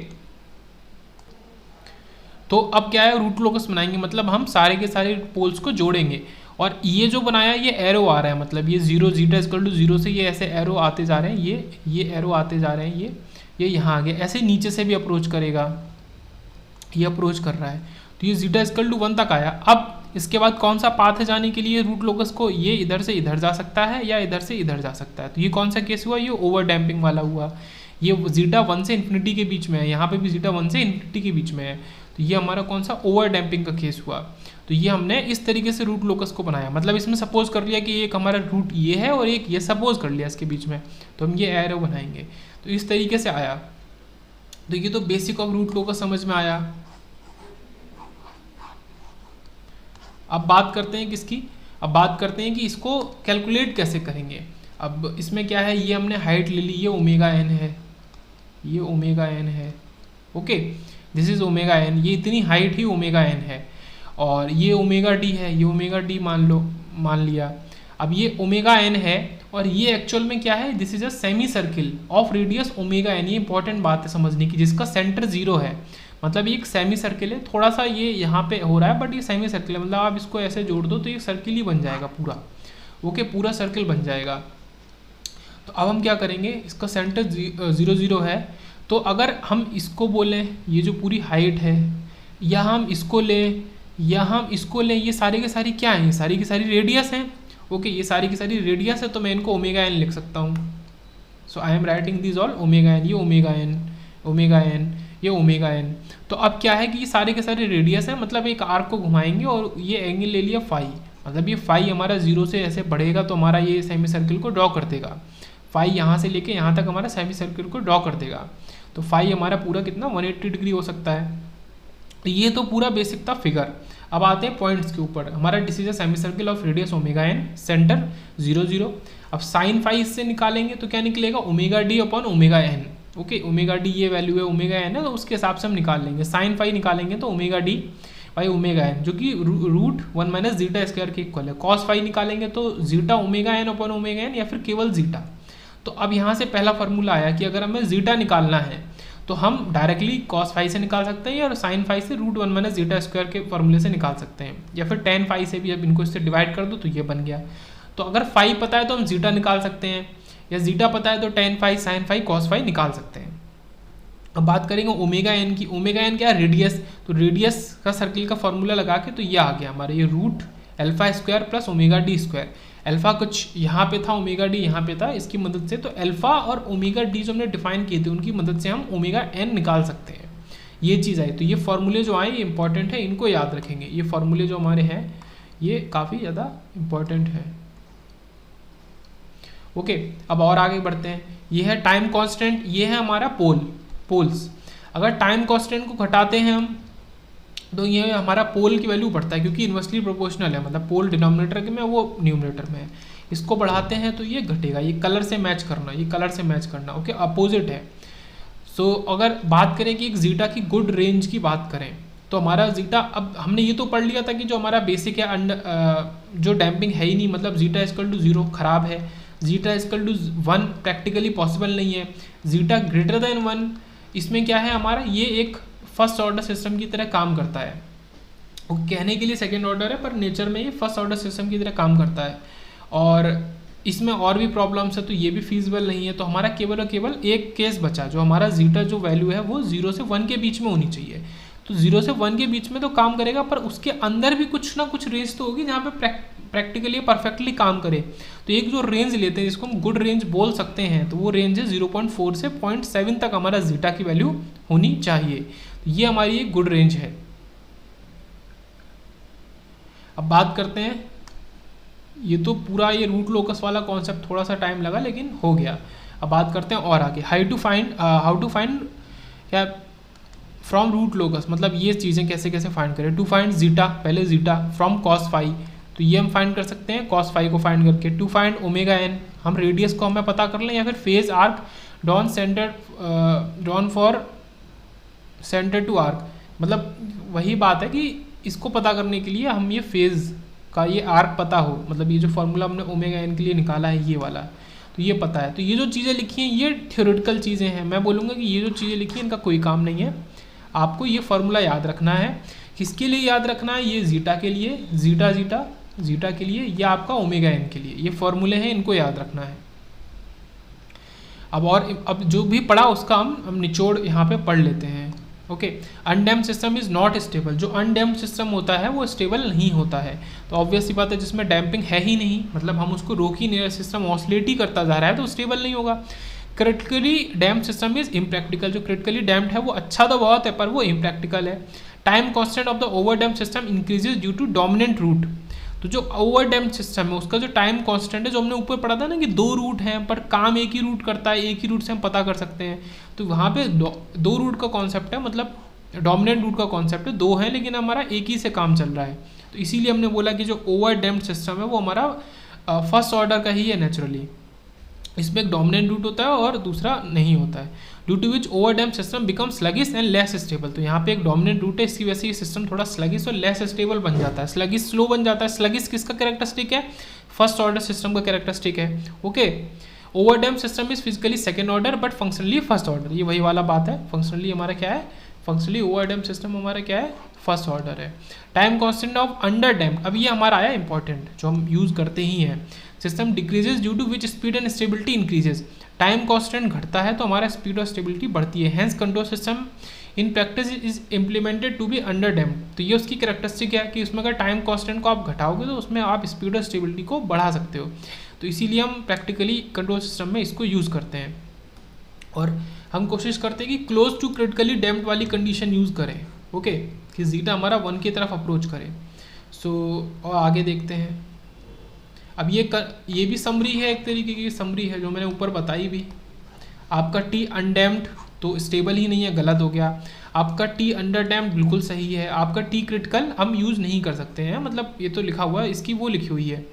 तो अब क्या है, रूट लोकस बनाएंगे, मतलब हम सारे के सारे पोल्स को जोड़ेंगे। और ये जो बनाया ये एरो आ रहा है, मतलब ये 0 जीटा इजकल टू 0 से ये ऐसे एरो आते जा रहे हैं, ये एरो आते जा रहे हैं, ये यहाँ आ गया, ऐसे नीचे से भी अप्रोच करेगा, ये अप्रोच कर रहा है। तो ये जीटा इजकल टू 1 तक आया। अब इसके बाद कौन सा पाथ है जाने के लिए रूट लोकस को, ये इधर से इधर जा सकता है या इधर से इधर जा सकता है। तो ये कौन सा केस हुआ, ये ओवर डैम्पिंग वाला हुआ। ये जीटा 1 से इन्फिनिटी के बीच में है, यहाँ पे भी जीटा 1 से इन्फिनिटी के बीच में है, तो ये हमारा कौन सा ओवर डैम्पिंग का केस हुआ। तो ये हमने इस तरीके से रूट लोकस को बनाया, मतलब इसमें सपोज कर लिया कि एक हमारा रूट ये है और एक ये सपोज कर लिया इसके बीच में, तो हम ये एरो बनाएंगे। तो इस तरीके से आया। तो ये तो बेसिक ऑफ रूट लोकस समझ में आया। अब बात करते हैं किसकी, अब बात करते हैं कि इसको कैलकुलेट कैसे करेंगे। अब इसमें क्या है, ये हमने हाइट ले ली, ये ओमेगा एन है, ये ओमेगा एन है, okay, this is omega N, ये इतनी हाइट ही ओमेगा एन है, और ये ओमेगा डी है, ये ओमेगा डी मान लिया। अब ये ओमेगा एन है और ये एक्चुअल में क्या है, this is a semi circle of radius omega N. ये इंपॉर्टेंट बात है समझने की, जिसका सेंटर 0 है, मतलब ये एक सेमी सर्किल है, थोड़ा सा ये यहाँ पे हो रहा है बट ये सेमी सर्किल है, मतलब आप इसको ऐसे जोड़ दो तो ये सर्किल ही बन जाएगा पूरा, ओके, पूरा सर्किल बन जाएगा। तो अब हम क्या करेंगे, इसका सेंटर 0 0 है, तो अगर हम इसको बोलें ये जो पूरी हाइट है, या हम इसको लें या हम इसको लें, ये सारी की सारी क्या है, ये सारी की सारी रेडियस हैं, ओके, ये सारी की सारी रेडियस है, तो मैं इनको ओमेगा एन लिख सकता हूँ। So I am writing this all omega N, ये ओमेगा एन, ओमेगा एन, ये ओमेगा एन। तो अब क्या है कि ये सारे के सारे रेडियस है, मतलब एक आर्क को घुमाएंगे और ये एंगल ले लिया फाई, मतलब ये फाई हमारा 0 से ऐसे बढ़ेगा तो हमारा ये सेमी सर्किल को ड्रॉ कर देगा, फाई यहाँ से लेके यहाँ तक हमारा सेमी सर्किल को ड्रॉ कर देगा। तो फाई हमारा पूरा कितना 180 डिग्री हो सकता है। तो ये तो पूरा बेसिक था फिगर। अब आते हैं पॉइंट्स के ऊपर। हमारा this is a semi circle of radius omega n, centre 0 0। अब साइन फाई इससे निकालेंगे तो क्या निकलेगा, omega d upon omega n, okay, omega d ये वैल्यू है, ओमेगा एन है, तो उसके हिसाब से हम निकाल लेंगे। साइन फाई निकालेंगे तो omega d by omega n, जो कि रूट 1 माइनस जीटा स्क्वायर के इक्वल है। कॉस फाई निकालेंगे तो zeta omega n upon omega n, या फिर केवल जीटा, तो अब यहाँ से पहला फार्मूला आया कि अगर हमें जीटा निकालना है तो हम डायरेक्टली cos फाई से निकाल सकते हैं, या साइन फाई से √1 माइनस जीटा स्क्वायर के फॉर्मूले से निकाल सकते हैं, या फिर tan फाई से भी अब इनको इससे डिवाइड कर दो तो ये बन गया। तो अगर फाई पता है तो हम जीटा निकाल सकते हैं, या जीटा पता है तो tan phi sin phi cos phi निकाल सकते हैं। अब बात करेंगे ओमेगा एन की। ओमेगा एन क्या है? रेडियस। तो रेडियस का सर्किल का फॉर्मूला लगा के तो ये आ गया हमारा, ये root alpha square plus omega d square. Alpha कुछ यहाँ पे था, ओमेगा डी यहाँ पे था, इसकी मदद से तो अल्फा और ओमेगा डी जो हमने डिफाइन किए थे उनकी मदद से हम ओमेगा एन निकाल सकते हैं। ये चीज़ आई। तो ये फॉर्मूले जो आए ये इंपॉर्टेंट है, इनको याद रखेंगे। ये फॉर्मूले जो हमारे हैं ये काफ़ी ज़्यादा इंपॉर्टेंट है। ओके, अब और आगे बढ़ते हैं। ये है टाइम कांस्टेंट, ये है हमारा पोल्स। अगर टाइम कांस्टेंट को घटाते हैं हम तो ये हमारा पोल की वैल्यू बढ़ता है, क्योंकि इन्वर्सली प्रोपोर्शनल है, मतलब पोल डिनोमिनेटर में वो न्यूमरेटर में है। इसको बढ़ाते हैं तो ये घटेगा। ये कलर से मैच करना, ये कलर से मैच करना, ओके, अपोजिट है। सो अगर बात करें कि एक जीटा की गुड रेंज की बात करें तो हमारा जीटा, अब हमने ये तो पढ़ लिया था कि जो हमारा बेसिक है जो डैम्पिंग है ही नहीं, मतलब जीटा इक्वल टू 0 खराब है, zeta equal to 1 practically possible नहीं है, जीटा ग्रेटर देन 1 इसमें क्या है हमारा, ये एक फर्स्ट ऑर्डर सिस्टम की तरह काम करता है। वो कहने के लिए सेकेंड ऑर्डर है पर नेचर में ये फर्स्ट ऑर्डर सिस्टम की तरह काम करता है, और इसमें और भी प्रॉब्लम्स है तो ये भी फीजिबल नहीं है। तो हमारा केवल और केवल एक केस बचा, जो हमारा जीटा जो वैल्यू है वो 0 से 1 के बीच में होनी चाहिए। तो 0 से 1 के बीच में तो काम करेगा, पर उसके अंदर भी कुछ ना कुछ रेंज तो होगी जहाँ पे प्रैक्टिकली परफेक्टली काम करे। तो एक जो रेंज लेते हैं जिसको हम गुड रेंज बोल सकते हैं, तो वो रेंज है 0.4 से 0.7 तक हमारा जीटा की वैल्यू होनी चाहिए। तो ये हमारी एक गुड रेंज है। अब बात करते हैं, ये तो पूरा ये रूट लोकस वाला कॉन्सेप्ट थोड़ा सा टाइम लगा लेकिन हो गया। अब बात करते हैं और आगे, हाउ टू फाइंड क्या फ्रॉम रूट लोकस, मतलब ये चीज़ें कैसे कैसे फाइंड करें। टू फाइंड जीटा, पहले जीटा फ्रॉम cos फाई, तो ये हम फाइंड कर सकते हैं cos फाई को फाइंड करके। टू फाइंड ओमेगा एन, हम रेडियस को हमें पता कर लें, या फिर phase arc drawn for center to arc, मतलब वही बात है कि इसको पता करने के लिए हम ये फेज का ये आर्क पता हो, मतलब ये जो फॉर्मूला हमने ओमेगा एन के लिए निकाला है ये वाला, तो ये पता है। तो ये जो चीज़ें लिखी हैं ये थ्योरेटिकल चीज़ें हैं। मैं बोलूँगा कि ये जो चीज़ें लिखी हैं इनका कोई काम नहीं है, आपको ये फार्मूला याद रखना है। किसके लिए याद रखना है? ये जीटा के लिए, जीटा के लिए, या आपका ओमेगा एन के लिए। ये फॉर्मूले हैं, इनको याद रखना है। अब जो भी पढ़ा उसका हम निचोड़ यहाँ पे पढ़ लेते हैं। Okay, undamped system is not stable. जो अनडैम्ड सिस्टम होता है वो स्टेबल नहीं होता है। तो ऑब्वियस सी बात है, जिसमें डैम्पिंग है ही नहीं, मतलब हम उसको रोक ही नहीं रहे, सिस्टम ऑसिलेट ही करता जा रहा है, तो स्टेबल नहीं होगा। Critically damped system is impractical. जो क्रिटिकली डैम्प्ड है वो अच्छा तो बहुत है पर वो इम्प्रैक्टिकल है। Time constant of the over damped system increases due to dominant root. तो जो ओवर डैम्प्ड सिस्टम है उसका जो टाइम कांस्टेंट है, जो हमने ऊपर पढ़ा था ना कि 2 रूट हैं पर काम एक ही रूट करता है, एक ही रूट से हम पता कर सकते हैं, तो वहाँ पे 2 रूट का कॉन्सेप्ट है, मतलब डोमिनेंट रूट का कॉन्सेप्ट है, 2 है लेकिन हमारा एक ही से काम चल रहा है। तो इसीलिए हमने बोला कि जो ओवर डैम्प्ड सिस्टम है वो हमारा फर्स्ट ऑर्डर का ही है नेचुरली। इसमें एक डोमिनेंट रूट होता है और दूसरा नहीं होता है। Due to which over damped system become sluggish and less stable. तो यहाँ पे एक डोमिनेंट रूट है, इसकी वजह से ये सिस्टम थोड़ा स्लगिश और लेस स्टेबल बन जाता है। स्लगिश स्लो बन जाता है। स्लगिश किसका कैरेक्टरिस्टिक है? फर्स्ट ऑर्डर सिस्टम का कैरेक्टरिस्टिक है। Okay, over damped system is physically second order but functionally first order. ये वही वाला बात है, फंक्शनली हमारा क्या है? फंक्शनली ओवर डैम्प्ड सिस्टम हमारा क्या है? फर्स्ट ऑर्डर है। Time constant of under damped, अब ये हमारा आया इंपॉर्टेंट जो हम यूज करते ही हैं। System decreases due to which speed and stability increases. Time constant घटता है तो हमारा स्पीड और स्टेबिलिटी बढ़ती है। Hence control system in practice is implemented to be under damped. तो ये उसकी कैरेक्टरिस्टिक है कि उसमें अगर टाइम कांस्टेंट को आप घटाओगे तो उसमें आप स्पीड और स्टेबिलिटी को बढ़ा सकते हो। तो इसीलिए हम प्रैक्टिकली कंट्रोल सिस्टम में इसको यूज़ करते हैं और हम कोशिश करते हैं कि क्लोज टू क्रिटिकली डैम्प्ड वाली कंडीशन यूज़ करें। ओके, कि जीटा हमारा 1 की तरफ अप्रोच करे। और आगे देखते हैं। अब ये भी समरी है, एक तरीके की समरी है जो मैंने ऊपर बताई भी। आपका टी अनडैम्प्ड तो स्टेबल ही नहीं है, गलत हो गया। आपका टी अंडर डैम्प्ड बिल्कुल सही है। आपका टी क्रिटिकल हम यूज़ नहीं कर सकते हैं, मतलब ये तो लिखा हुआ है, इसकी वो लिखी हुई है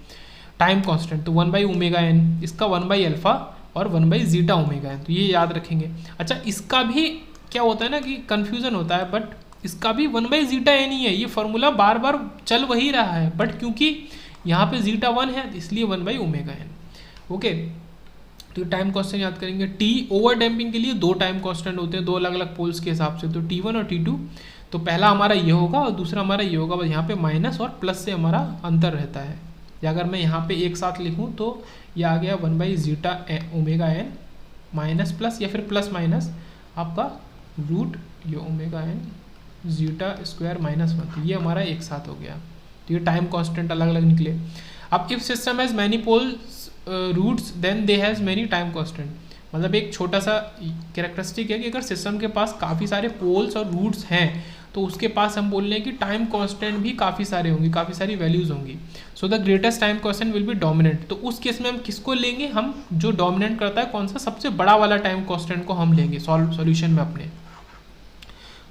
टाइम कांस्टेंट, तो 1/ओमेगा n, इसका 1/अल्फा और 1/जीटा ओमेगा n, तो ये याद रखेंगे। अच्छा, इसका भी क्या होता है ना कि कन्फ्यूज़न होता है, बट इसका भी 1/जीटा n ही है। ये फार्मूला बार बार चल वही रहा है, बट क्योंकि यहाँ पे जीटा 1 है इसलिए 1/ओमेगा n। ओके, तो टाइम कांस्टेंट याद करेंगे। टी ओवर डैम्पिंग के लिए 2 टाइम कांस्टेंट होते हैं, 2 अलग अलग पोल्स के हिसाब से, तो T1 और T2। तो पहला हमारा ये होगा और दूसरा हमारा ये होगा, बस यहाँ पे माइनस और प्लस से हमारा अंतर रहता है। या अगर मैं यहाँ पे एक साथ लिखूँ तो ये आ गया 1/ζ ओमेगा एन माइनस प्लस या फिर प्लस माइनस आपका रूट ये omega n zeta square minus 1। तो ये हमारा एक साथ हो गया। तो ये टाइम कांस्टेंट अलग अलग निकले। अब if system has many poles roots then they has many time constant. मतलब एक छोटा सा कैरेक्टरिस्टिक है कि अगर सिस्टम के पास काफ़ी सारे पोल्स और रूट्स हैं तो उसके पास हम बोल रहे हैं कि टाइम कांस्टेंट भी काफ़ी सारे होंगे, काफ़ी सारी वैल्यूज़ होंगी। So the greatest time constant will be dominant. तो उस केस में हम किसको लेंगे, हम जो डोमिनेंट करता है कौन सा सबसे बड़ा वाला टाइम कांस्टेंट को हम लेंगे सॉल्यूशन में अपने,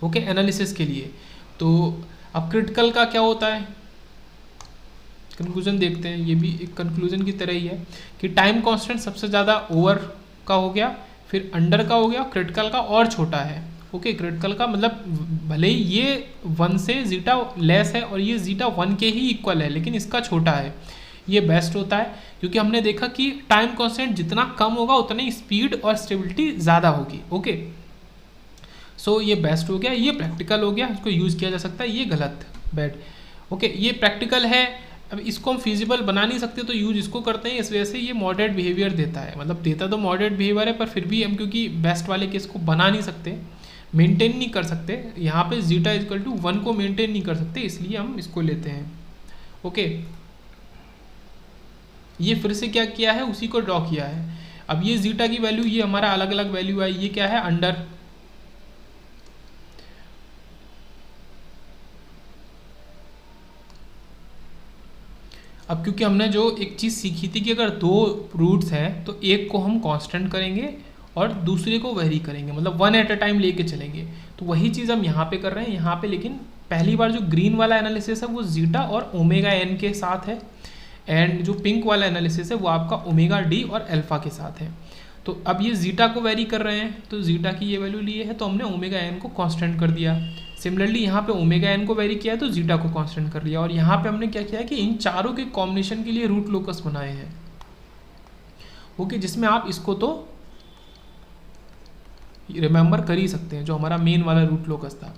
ओके, एनालिसिस के लिए। तो अब क्रिटिकल का क्या होता है, कंक्लूजन देखते हैं। ये भी एक कंक्लूजन की तरह ही है कि टाइम कांस्टेंट सबसे ज़्यादा ओवर का हो गया, फिर अंडर का हो गया, क्रिटिकल का और छोटा है। ओके, क्रिटिकल का मतलब भले ही ये 1 से जीटा लेस है और ये जीटा 1 के ही इक्वल है, लेकिन इसका छोटा है, ये बेस्ट होता है। क्योंकि हमने देखा कि टाइम कांस्टेंट जितना कम होगा उतनी स्पीड और स्टेबिलिटी ज़्यादा होगी। ओके, सो ये बेस्ट हो गया, ये प्रैक्टिकल हो गया, इसको यूज़ किया जा सकता है, ये गलत बैड। ओके, ये प्रैक्टिकल है। अब इसको हम फिजिबल बना नहीं सकते तो यूज इसको करते हैं, इस वजह से ये मॉडरेट बिहेवियर देता है। मतलब देता तो मॉडरेट बिहेवियर है, पर फिर भी हम क्योंकि बेस्ट वाले केस को बना नहीं सकते, मेंटेन नहीं कर सकते, यहाँ पे जीटा इक्वल टू 1 को मेंटेन नहीं कर सकते, इसलिए हम इसको लेते हैं। ओके, ये फिर से क्या किया है, उसी को ड्रॉ किया है। अब ये जीटा की वैल्यू, ये हमारा अलग अलग वैल्यू है, ये क्या है अंडर। अब क्योंकि हमने जो एक चीज़ सीखी थी कि अगर 2 रूट्स हैं तो एक को हम कांस्टेंट करेंगे और दूसरे को वेरी करेंगे, मतलब 1 एट अ टाइम लेके चलेंगे। तो वही चीज़ हम यहाँ पे कर रहे हैं यहाँ पे, लेकिन पहली बार जो ग्रीन वाला एनालिसिस है वो जीटा और ओमेगा एन के साथ है, एंड जो पिंक वाला एनालिसिस है वो आपका ओमेगा डी और अल्फा के साथ है। तो अब ये जीटा को वेरी कर रहे हैं, तो जीटा की ये वैल्यू लिए है तो हमने ओमेगा एन को कांस्टेंट कर दिया। सिमिलरली यहाँ पे ओमेगा एन को वेरी किया है तो जीटा को कांस्टेंट कर लिया। और यहाँ पे हमने क्या किया है कि इन चारों के कॉम्बिनेशन के लिए रूट लोकस बनाए हैं। ओके, जिसमें आप इसको तो रिमेंबर कर ही सकते हैं, जो हमारा मेन वाला रूट लोकस था।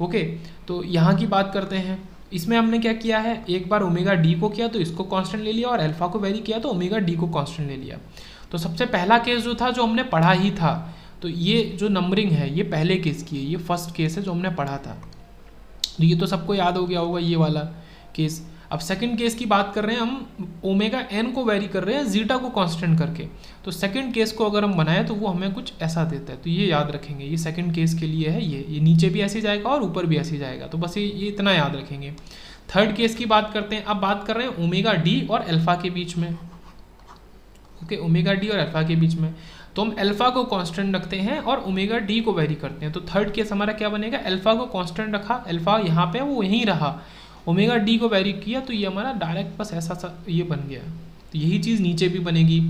ओके, तो यहाँ की बात करते हैं। इसमें हमने क्या किया है, एक बार ओमेगा डी को किया तो इसको कांस्टेंट ले लिया, और अल्फा को वेरी किया तो ओमेगा डी को कांस्टेंट ले लिया। तो सबसे पहला केस जो था, जो हमने पढ़ा ही था, तो ये जो नंबरिंग है ये पहले केस की है, ये फर्स्ट केस है जो हमने पढ़ा था। तो ये तो सबको याद हो गया होगा ये वाला केस। अब सेकंड केस की बात कर रहे हैं हम, ओमेगा एन को वेरी कर रहे हैं जीटा को कांस्टेंट करके। तो सेकंड केस को अगर हम बनाए तो वो हमें कुछ ऐसा देता है, तो ये याद रखेंगे, ये सेकंड केस के लिए है। ये नीचे भी ऐसे जाएगा और ऊपर भी ऐसे जाएगा, तो बस ये इतना याद रखेंगे। थर्ड केस की बात करते हैं। अब बात कर रहे हैं ओमेगा डी और अल्फा के बीच में। ओके, ओमेगा डी और अल्फा के बीच में तो हम अल्फा को कांस्टेंट रखते हैं और ओमेगा डी को वेरी करते हैं। तो थर्ड केस हमारा क्या बनेगा, अल्फा को कांस्टेंट रखा, अल्फा यहाँ पे वो यहीं रहा, ओमेगा डी को वेरी किया, तो ये हमारा डायरेक्ट बस ऐसा सा ये बन गया। तो यही चीज़ नीचे भी बनेगी।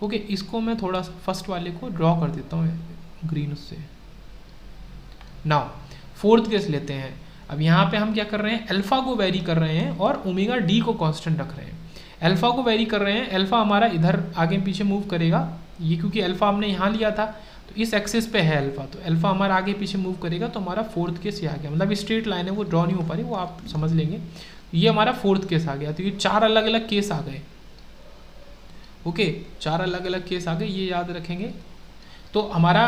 ओके, इसको मैं थोड़ा सा फर्स्ट वाले को ड्रॉ कर देता हूँ ग्रीन उससे। नाउ फोर्थ केस लेते हैं। अब यहाँ पे हम क्या कर रहे हैं, अल्फा को वेरी कर रहे हैं और ओमेगा डी को कांस्टेंट रख रहे हैं। अल्फा को वेरी कर रहे हैं, अल्फा हमारा इधर आगे पीछे मूव करेगा, ये क्योंकि अल्फा हमने यहाँ लिया था तो इस एक्सिस पे है अल्फा, तो अल्फा हमारा आगे पीछे मूव करेगा। तो हमारा फोर्थ केस ये आ गया, मतलब स्ट्रेट लाइन है वो ड्रॉ नहीं हो पा रही, वो आप समझ लेंगे। ये हमारा फोर्थ केस आ गया। तो ये 4 अलग अलग केस आ गए। ओके, 4 अलग अलग केस आ गए, ये याद रखेंगे। तो हमारा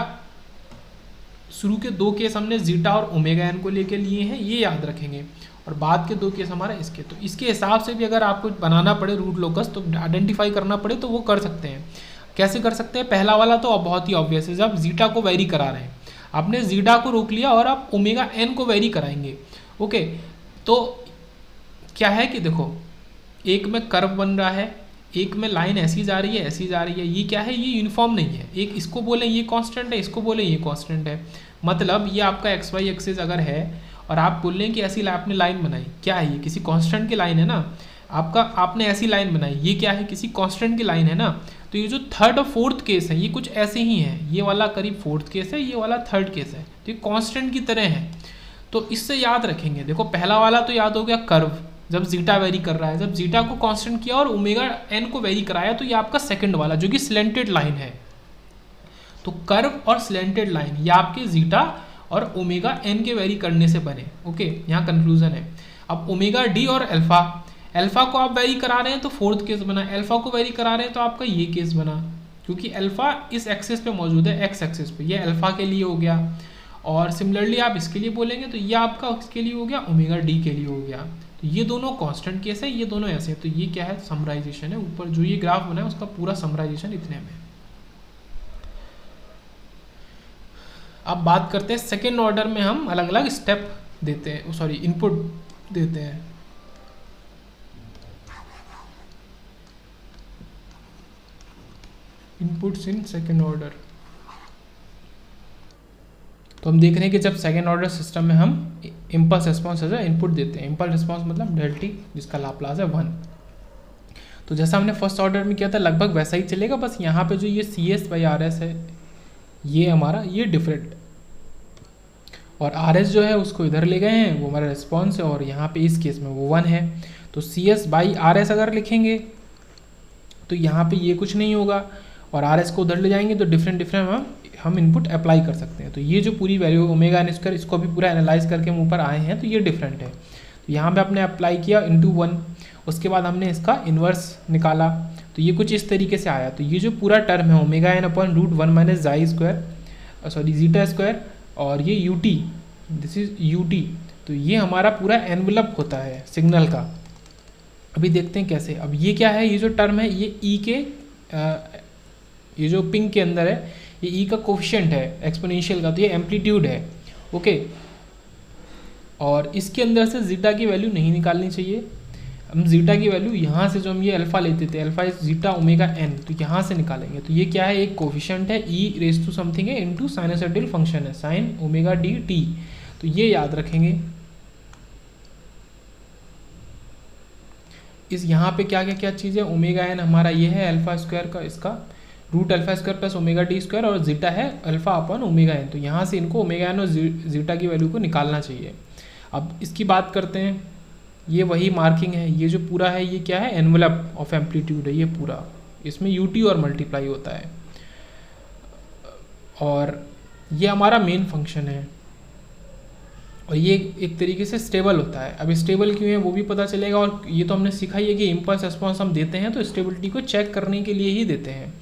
शुरू के 2 केस हमने जीटा और ओमेगा एन को लेके लिए हैं, ये याद रखेंगे, और बाद के 2 केस हमारा इसके। तो इसके हिसाब से भी अगर आपको बनाना पड़े रूट लोकस, तो आइडेंटिफाई करना पड़े तो वो कर सकते हैं। कैसे कर सकते हैं, पहला वाला तो बहुत ही ऑब्वियस है, जब जीटा को वेरी करा रहे हैं, आपने जीटा को रोक लिया और आप ओमेगा एन को वेरी कराएंगे। ओके, तो क्या है कि देखो, एक में कर्व बन रहा है, एक में लाइन ऐसी जा रही है, ऐसी जा रही है, ये क्या है, ये यूनिफॉर्म नहीं है। एक इसको बोले ये कांस्टेंट है, इसको बोले ये कांस्टेंट है। मतलब ये आपका एक्स वाई एक्सिस अगर है और आप बोल रहे हैं कि ऐसी आपने लाइन बनाई, क्या है ये, किसी कांस्टेंट की लाइन है ना आपका, आपने ऐसी लाइन बनाई, ये क्या है, किसी कांस्टेंट की लाइन है ना। तो ये जो थर्ड और फोर्थ केस है ये कुछ ऐसे ही है, ये वाला करीब फोर्थ केस है, ये वाला थर्ड केस है, तो ये कांस्टेंट की तरह है। तो इससे याद रखेंगे, देखो पहला वाला तो याद हो गया कर्व, जब जीटा वेरी कर रहा है, जब जीटा को कांस्टेंट किया और ओमेगा एन को वेरी कराया, तो ये आपका सेकंड वाला जो कि स्लेंटेड लाइन है। तो कर्व और स्लेंटेड लाइन ये आपके जीटा और ओमेगा एन के वेरी करने से बने। ओके, यहाँ कंक्लूजन है। अब ओमेगा डी और अल्फा, अल्फा को आप वेरी करा रहे हैं तो फोर्थ केस बना, अल्फा को वेरी करा रहे हैं तो आपका ये केस बना, क्योंकि अल्फा इस एक्सिस पे मौजूद है, एक्स एक्सिस पे, ये अल्फा के लिए हो गया। और सिमिलरली आप इसके लिए बोलेंगे तो ये आपका इसके लिए हो गया, ओमेगा डी के लिए हो गया। तो ये दोनों कांस्टेंट केस है, ये दोनों ऐसे हैं। तो ये क्या है, समराइजेशन है। ऊपर जो ये ग्राफ बना है उसका पूरा समराइजेशन इतने में। अब बात करते हैं सेकेंड ऑर्डर में हम अलग अलग स्टेप देते हैं, सॉरी इनपुट देते हैं। Inputs in second order. तो हम देख रहे हैं कि जब सेकेंड ऑर्डर सिस्टम में हम इम्पल्स रिस्पॉन्स एज इनपुट देते हैं, इम्पल्स रिस्पॉन्स मतलब डेल टी जिसका लाप्लास है 1। तो जैसा हमने फर्स्ट ऑर्डर में किया था लगभग वैसा ही चलेगा, बस यहाँ पे जो ये C S by R S है ये हमारा ये डिफरेंट, और आर एस जो है उसको इधर ले गए हैं, वो हमारा रिस्पॉन्स है, और यहाँ पे इस केस में वो 1 है। तो C S by R S अगर लिखेंगे तो यहाँ पे ये कुछ नहीं होगा, और आर एस को उधर ले जाएंगे तो डिफरेंट डिफरेंट हम इनपुट अप्लाई कर सकते हैं। तो ये जो पूरी वैल्यू ओमेगा एन स्क्वायर, इसको भी पूरा एनालाइज करके हम ऊपर आए हैं, तो ये डिफरेंट है। तो यहाँ पे आपने अप्लाई किया इंटू 1, उसके बाद हमने इसका इन्वर्स निकाला, तो ये कुछ इस तरीके से आया। तो ये जो पूरा टर्म है omega n upon root 1 minus xi square, sorry zeta square, और ये u t, this is u t, तो ये हमारा पूरा एनवलप होता है सिग्नल का। अभी देखते हैं कैसे। अब ये क्या है, ये जो टर्म है ये ई के ये जो पिंक के अंदर है ये ई का कोफिशिएंट है एक्सपोनेंशियल का, तो ये एम्पलीट्यूड है। ओके, और इसके अंदर से जीटा की वैल्यू नहीं निकालनी चाहिए। हम जीटा की वैल्यू यहाँ से जो हम ये अल्फा लेते थे, alpha is zeta omega N, तो यहाँ से निकालेंगे। तो ये क्या है, एक कोफिशिएंट है ई रेज टू समथिंग है इनटू साइनसॉइडल फंक्शन है साइन ओमेगा डी टी, तो ये याद रखेंगे। इस यहाँ पे क्या क्या क्या चीज़ है, ओमेगा एन हमारा ये है अल्फा स्क्वायर का, इसका root alpha square plus omega d square, और जीटा है अल्फा अपन ओमेगा एन। तो यहाँ से इनको ओमेगा एन और जीटा की वैल्यू को निकालना चाहिए। अब इसकी बात करते हैं, ये वही मार्किंग है, ये जो पूरा है ये क्या है, एनवलप ऑफ एम्पलीट्यूड है ये पूरा, इसमें यू टी और मल्टीप्लाई होता है, और ये हमारा मेन फंक्शन है, और ये एक तरीके से स्टेबल होता है। अब स्टेबल क्यों है वो भी पता चलेगा, और ये तो हमने सीखा ही है कि इम्पल्स रिस्पॉन्स हम देते हैं तो स्टेबिलिटी को चेक करने के लिए ही देते हैं।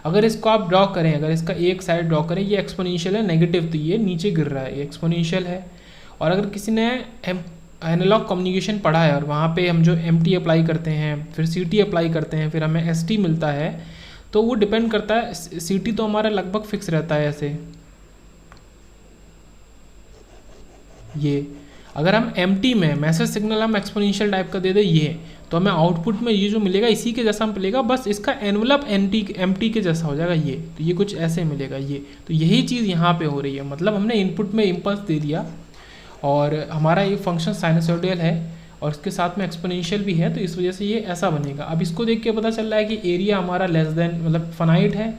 अगर इसको आप ड्रॉ करें, अगर इसका एक साइड ड्रॉ करें, ये एक्सपोनेंशियल है नेगेटिव, तो ये नीचे गिर रहा है, ये एक्सपोनेंशियल है। और अगर किसी ने एनालॉग कम्युनिकेशन पढ़ा है और वहाँ पे हम जो एम टी अप्लाई करते हैं, फिर सी टी अप्लाई करते हैं, फिर हमें एस टी मिलता है, तो वो डिपेंड करता है। सी टी तो हमारा लगभग फिक्स रहता है ऐसे, ये अगर हम एम टी में मैसेज सिग्नल हम एक्सपोनेंशियल टाइप का दे दें ये, तो हमें आउटपुट में ये जो मिलेगा इसी के जैसा मिलेगा, बस इसका एनवलप एम टी के जैसा हो जाएगा ये, तो ये कुछ ऐसे मिलेगा ये। तो यही चीज़ यहाँ पे हो रही है, मतलब हमने इनपुट में इम्पल्स दे दिया और हमारा ये फंक्शन साइनसॉइडल है और इसके साथ में एक्सपोनेंशियल भी है, तो इस वजह से ये ऐसा बनेगा। अब इसको देख के पता चल रहा है कि एरिया हमारा लेस देन मतलब फाइनाइट है।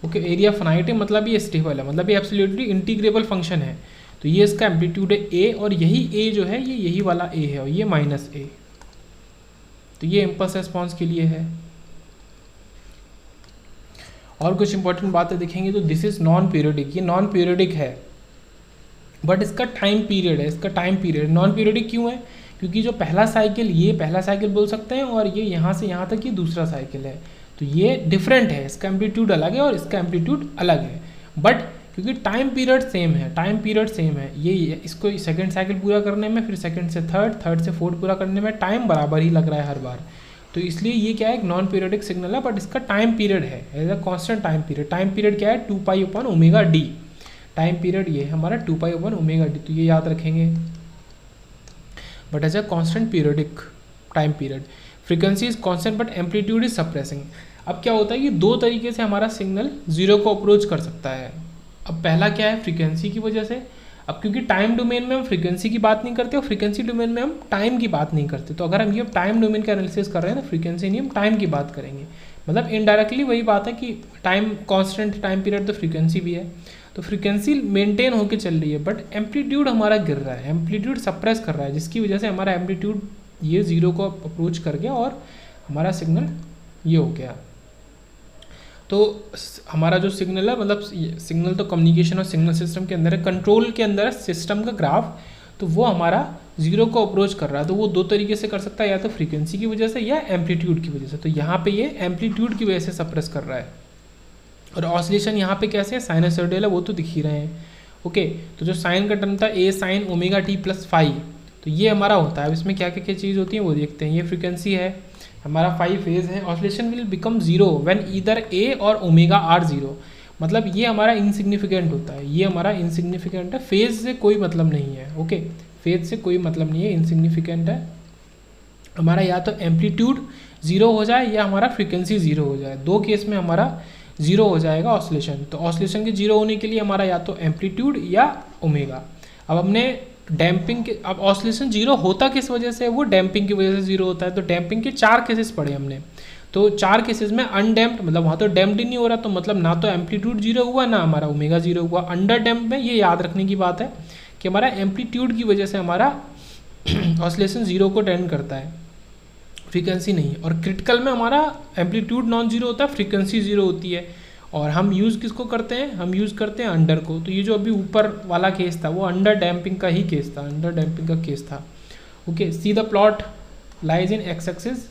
ओके, एरिया फाइनाइट है मतलब ये स्टेबल है, मतलब ये एब्सोल्युटली इंटीग्रेबल फंक्शन है। तो ये इसका एम्पलीट्यूड है ए, और यही ए जो है ये यही वाला ए है, और ये माइनस ए, तो ये इम्पल्स रिस्पॉन्स के लिए है। और कुछ इंपॉर्टेंट बातें देखेंगे तो दिस इज नॉन पीरियडिक, ये नॉन पीरियडिक है, बट इसका टाइम पीरियड है, इसका टाइम पीरियड नॉन पीरियडिक क्यों है, क्योंकि जो पहला साइकिल ये पहला साइकिल बोल सकते हैं, और ये यहाँ से यहाँ तक ये दूसरा साइकिल है, तो ये डिफरेंट है, इसका एम्पलीट्यूड अलग है और इसका एम्पलीट्यूड अलग है, बट क्योंकि टाइम पीरियड सेम है, टाइम पीरियड सेम है, ये इसको सेकंड साइकिल पूरा करने में, फिर सेकंड से थर्ड, थर्ड से फोर्थ पूरा करने में टाइम बराबर ही लग रहा है हर बार, तो इसलिए ये क्या है, एक नॉन पीरियडिक सिग्नल है, बट इसका टाइम पीरियड है as a constant time period. Time period क्या है, 2 pi omega d, time period ये है हमारा 2 पाई ओमेगा डी, तो ये याद रखेंगे, but as a constant periodic time period. Frequency is constant but amplitude is suppressing. अब क्या होता है कि दो तरीके से हमारा सिग्नल जीरो को अप्रोच कर सकता है। अब पहला क्या है, फ्रीक्वेंसी की वजह से। अब क्योंकि टाइम डोमेन में हम फ्रीक्वेंसी की बात नहीं करते और फ्रीक्वेंसी डोमेन में हम टाइम की बात नहीं करते, तो अगर हम ये टाइम डोमेन का एनालिसिस कर रहे हैं तो फ्रीक्वेंसी नहीं, हम टाइम की बात करेंगे। मतलब इनडायरेक्टली वही बात है कि टाइम कांस्टेंट टाइम पीरियड तो फ्रीक्वेंसी भी है। तो फ्रीक्वेंसी मेंटेन होकर चल रही है, बट एम्पलीट्यूड हमारा गिर रहा है, एम्पलीट्यूड सप्रेस कर रहा है, जिसकी वजह से हमारा एम्पलीट्यूड ये 0 को अप्रोच कर गया और हमारा सिग्नल ये हो गया। तो हमारा जो सिग्नल है, मतलब सिग्नल तो कम्युनिकेशन और सिग्नल सिस्टम के अंदर है, कंट्रोल के अंदर है सिस्टम का ग्राफ, तो वो हमारा 0 को अप्रोच कर रहा है। तो वो दो तरीके से कर सकता है, या तो फ्रीक्वेंसी की वजह से या एम्पलीट्यूड की वजह से। तो यहाँ पे ये एम्पलीट्यूड की वजह से सप्रेस कर रहा है, और ऑसिलेशन यहाँ पे कैसे है, साइनसॉइडल है, वो तो दिख ही रहे हैं। ओके, तो जो साइन का टर्म था A sine omega T plus phi, तो ये हमारा होता है। अब इसमें क्या क्या चीज़ होती है वो देखते हैं। ये फ्रीक्वेंसी है, हमारा फाई फेज है। Oscillation will become zero when either A और ओमेगा आर जीरो, मतलब ये हमारा इनसिग्निफिकेंट होता है, ये हमारा इनसिग्निफिकेंट है, फेज से कोई मतलब नहीं है। ओके, फेज से कोई मतलब नहीं है, इनसिग्निफिकेंट है हमारा। या तो एम्पलीट्यूड जीरो हो जाए या हमारा फ्रीक्वेंसी जीरो हो जाए, दो केस में हमारा जीरो हो जाएगा ऑसिलेशन। तो ऑसिलेशन के जीरो होने के लिए हमारा या तो एम्पलीट्यूड या ओमेगा। अब हमने डैम्पिंग के, अब ऑसिलेशन जीरो होता किस वजह से, वो डैम्पिंग की वजह से जीरो होता है। तो डैम्पिंग के 4 केसेस पढ़े हमने, तो 4 केसेस में अनडैम्प्ड, मतलब वहाँ तो डैम्प्ड ही नहीं हो रहा, तो मतलब ना तो एम्पलीट्यूड जीरो हुआ ना हमारा ओमेगा जीरो हुआ। अंडर डैम्प में ये याद रखने की बात है कि हमारा एम्पलीट्यूड की वजह से हमारा ऑसिलेशन जीरो को टेंड करता है, फ्रीक्वेंसी नहीं। और क्रिटिकल में हमारा एम्पलीट्यूड नॉन जीरो होता है, फ्रीक्वेंसी जीरो होती है। और हम यूज़ किसको करते हैं, हम यूज़ करते हैं अंडर को। तो ये जो अभी ऊपर वाला केस था वो अंडर डैम्पिंग का ही केस था, अंडर डैम्पिंग का केस था। Okay, see the plot lies in x axis.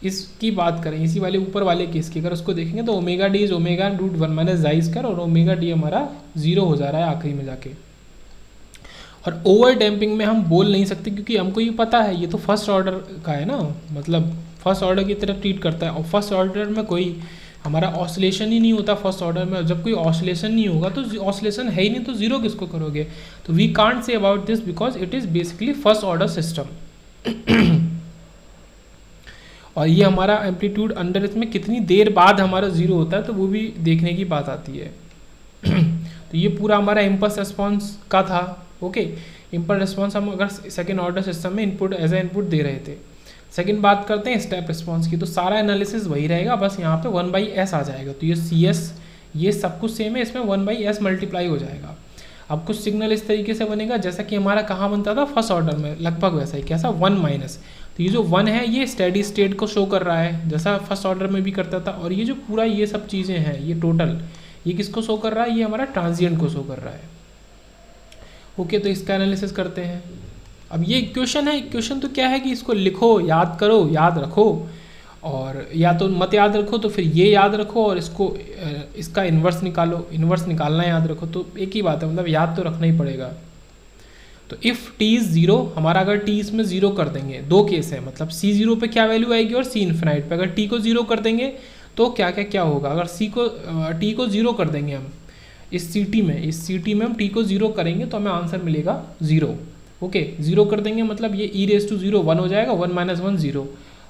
इसकी बात करें, इसी वाले ऊपर वाले केस की, अगर उसको देखेंगे तो omega d is omega root 1 minus xi square, और ओमेगा डी हमारा जीरो हो जा रहा है आखिरी में जाके। और ओवर डैम्पिंग में हम बोल नहीं सकते, क्योंकि हमको ये पता है ये तो फर्स्ट ऑर्डर का है ना, मतलब फर्स्ट ऑर्डर की तरह ट्रीट करता है। और फर्स्ट ऑर्डर में कोई हमारा ऑसिलेशन ही नहीं होता। फर्स्ट ऑर्डर में जब कोई ऑसिलेशन नहीं होगा तो ऑसिलेशन है ही नहीं, तो जीरो किसको करोगे। तो we can't say about this because it is basically first order system. और ये हमारा एम्पलीट्यूड अंडर इसमें कितनी देर बाद हमारा जीरो होता है, तो वो भी देखने की बात आती है। तो ये पूरा हमारा इम्पल्स रिस्पॉन्स का था। ओके, इम्पल्स रिस्पॉन्स हम अगर सेकेंड ऑर्डर सिस्टम में इनपुट एज ए इनपुट दे रहे थे। सेकेंड बात करते हैं स्टेप रिस्पॉन्स की, तो सारा एनालिसिस वही रहेगा, बस यहाँ पे 1/s आ जाएगा। तो ये CS ये सब कुछ सेम है, इसमें 1/s मल्टीप्लाई हो जाएगा। अब कुछ सिग्नल इस तरीके से बनेगा जैसा कि हमारा कहाँ बनता था फर्स्ट ऑर्डर में, लगभग वैसा ही। कैसा, 1 माइनस। तो ये जो 1 है ये स्टेडी स्टेट को शो कर रहा है जैसा फर्स्ट ऑर्डर में भी करता था। और ये जो पूरा ये सब चीज़ें हैं, ये टोटल ये किसको शो कर रहा है, ये हमारा ट्रांजिएंट को शो कर रहा है। ओके, तो इसका एनालिसिस करते हैं। अब ये इक्वेशन है, इक्वेशन तो क्या है कि इसको लिखो, याद करो, याद रखो, और या तो मत याद रखो तो फिर ये याद रखो, और इसको इसका इन्वर्स निकालो, इन्वर्स निकालना याद रखो। तो एक ही बात है, मतलब याद तो रखना ही पड़ेगा। तो इफ़ t इज़ जीरो, हमारा अगर t इसमें जीरो कर देंगे, दो केस है, मतलब c जीरो पे क्या वैल्यू आएगी और c इन्फिनाइट पे। अगर t को जीरो कर देंगे तो क्या क्या क्या होगा, अगर t को जीरो कर देंगे हम इस ct में हम t को जीरो करेंगे तो हमें आंसर मिलेगा जीरो। ओके, जीरो कर देंगे मतलब ये e⁻0 1 हो जाएगा, 1 - 1 0।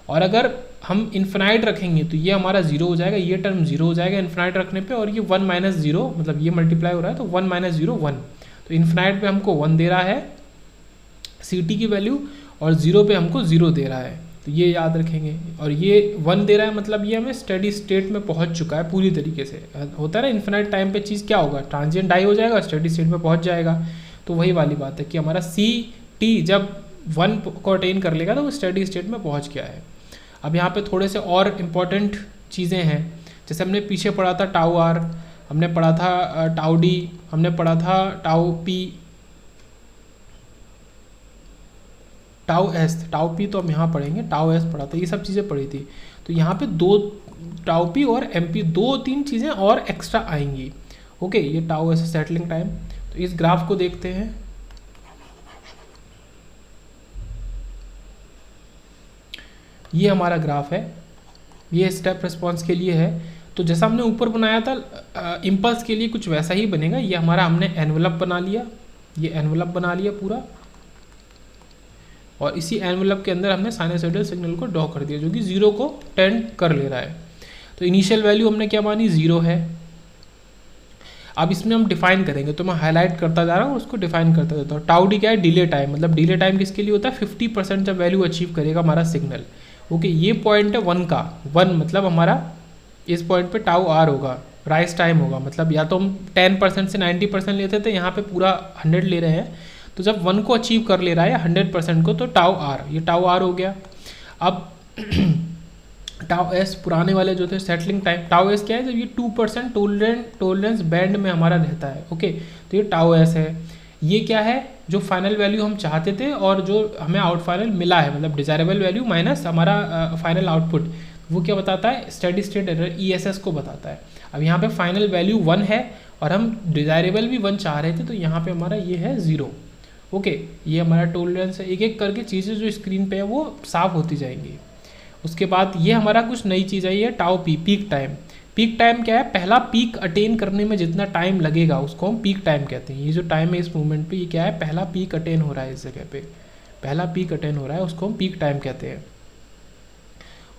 और अगर हम इन्फिनाइट रखेंगे तो ये हमारा जीरो हो जाएगा, ये टर्म जीरो हो जाएगा इन्फिनाइट रखने पे, और ये 1 - 0 मतलब ये मल्टीप्लाई हो रहा है तो 1 - 0 1। तो इन्फिनाइट पे हमको 1 दे रहा है ct की वैल्यू, और जीरो पे हमको 0 दे रहा है, तो ये याद रखेंगे। और ये 1 दे रहा है मतलब ये हमें स्टेडी स्टेट में पहुंच चुका है पूरी तरीके से। होता है ना इन्फिनाइट टाइम पे चीज़ क्या होगा, ट्रांजिएंट डाई हो जाएगा, स्टेडी स्टेट में पहुंच जाएगा। तो वही वाली बात है कि हमारा ct जब 1 को अटेन कर लेगा तो वो स्टेडी स्टेट में पहुंच गया है। अब यहाँ पे थोड़े से और इम्पॉर्टेंट चीज़ें हैं, जैसे हमने पीछे पढ़ा था टाउ आर, हमने पढ़ा था टाउ डी, हमने पढ़ा था tau P, tau S, tau P तो हम यहाँ पढ़ेंगे, टाउ एस पढ़ा था, ये सब चीज़ें पढ़ी थी। तो यहाँ पे दो टाउ पी और एम पी 2-3 चीज़ें और एक्स्ट्रा आएंगी। ओके, ये टाउ एस सेटलिंग टाइम। तो इस ग्राफ को देखते हैं, ये हमारा ग्राफ है, ये स्टेप रिस्पॉन्स के लिए है। तो जैसा हमने ऊपर बनाया था इम्पल्स के लिए कुछ वैसा ही बनेगा। ये हमारा हमने एनवलप बना लिया, ये एनवलप बना लिया पूरा, और इसी एनवलप के अंदर हमने साइनसॉइडल सिग्नल को ड्रॉ कर दिया जो कि जीरो को टेंड कर ले रहा है। तो इनिशियल वैल्यू हमने क्या मानी, जीरो है। अब इसमें हम डिफाइन करेंगे, तो मैं हाईलाइट करता जा रहा हूँ, उसको डिफाइन करता जाता हूँ। टाउ डी क्या है, डिले टाइम, मतलब डिले टाइम किसके लिए होता है, 50% जब वैल्यू अचीव करेगा हमारा सिग्नल। ओके, ये पॉइंट है 1 का, 1 मतलब हमारा इस पॉइंट पे टाउ आर होगा, राइज टाइम होगा, मतलब या तो हम 10% से 90% लेते थे, यहाँ पे पूरा 100 ले रहे हैं, तो जब 1 को अचीव कर ले रहा है 100% को, तो टाउ आर, ये टाउ आर हो गया। अब टाउ एस पुराने वाले जो थे सेटलिंग टाइम, टाउ एस क्या है, जब ये 2% टोलरेंस बैंड में हमारा रहता है, ओके, तो ये टाउ एस है। ये क्या है, जो फाइनल वैल्यू हम चाहते थे और जो हमें आउट फाइनल मिला है, मतलब डिजायरेबल वैल्यू माइनस हमारा फाइनल आउटपुट, वो क्या बताता है, स्टेडी स्टेट एरर ESS को बताता है। अब यहाँ पे फाइनल वैल्यू 1 है और हम डिजायरेबल भी 1 चाह रहे थे, तो यहाँ पे हमारा ये है 0, ओके, ये हमारा टोलरेंस है। एक एक करके चीज़ें जो स्क्रीन पे है वो साफ होती जाएंगी। उसके बाद ये हमारा कुछ नई चीज़ आई है, tau P, peak time. Peak time क्या है, पहला पीक अटेन करने में जितना टाइम लगेगा उसको हम पीक टाइम कहते हैं। ये जो टाइम है इस मूवमेंट पे, ये क्या है, पहला पीक अटेन हो रहा है, इस जगह पे पहला पीक अटेन हो रहा है, उसको हम पीक टाइम कहते हैं,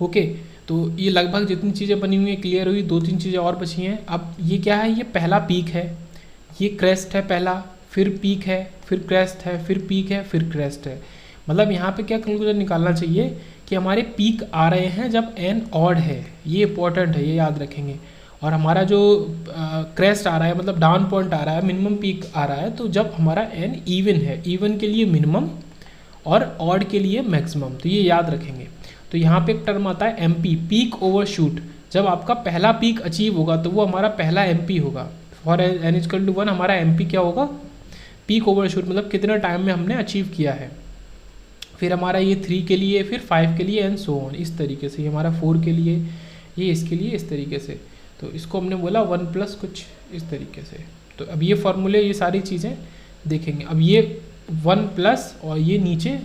ओके। तो ये लगभग जितनी चीज़ें बनी हुई है क्लियर हुई, 2-3 चीज़ें और बची हैं। अब ये क्या है, ये पहला पीक है, ये क्रेस्ट है पहला, फिर पीक है, फिर क्रेस्ट है, फिर पीक है, फिर क्रेस्ट है। मतलब यहाँ पे क्या कंक्लूजन निकालना चाहिए कि हमारे पीक आ रहे हैं जब n ऑड है, ये इंपॉर्टेंट है, ये याद रखेंगे। और हमारा जो क्रेस्ट आ रहा है, मतलब डाउन पॉइंट आ रहा है, मिनिमम पीक आ रहा है, तो जब हमारा n इवन है, इवन के लिए मिनिमम और ऑड के लिए मैक्सिमम, तो ये याद रखेंगे। तो यहाँ पे एक टर्म आता है MP, पीक ओवरशूट। जब आपका पहला पीक अचीव होगा तो वो हमारा पहला MP होगा। फॉर n=1 हमारा MP क्या होगा, पीक ओवरशूट, मतलब कितने टाइम में हमने अचीव किया है। फिर हमारा ये 3 के लिए, फिर 5 के लिए एंड सो ऑन, इस तरीके से। ये हमारा 4 के लिए, ये इसके लिए, इस तरीके से। तो इसको हमने बोला 1 प्लस कुछ इस तरीके से। तो अब ये फॉर्मूले, ये सारी चीज़ें देखेंगे। अब ये 1 प्लस और ये नीचे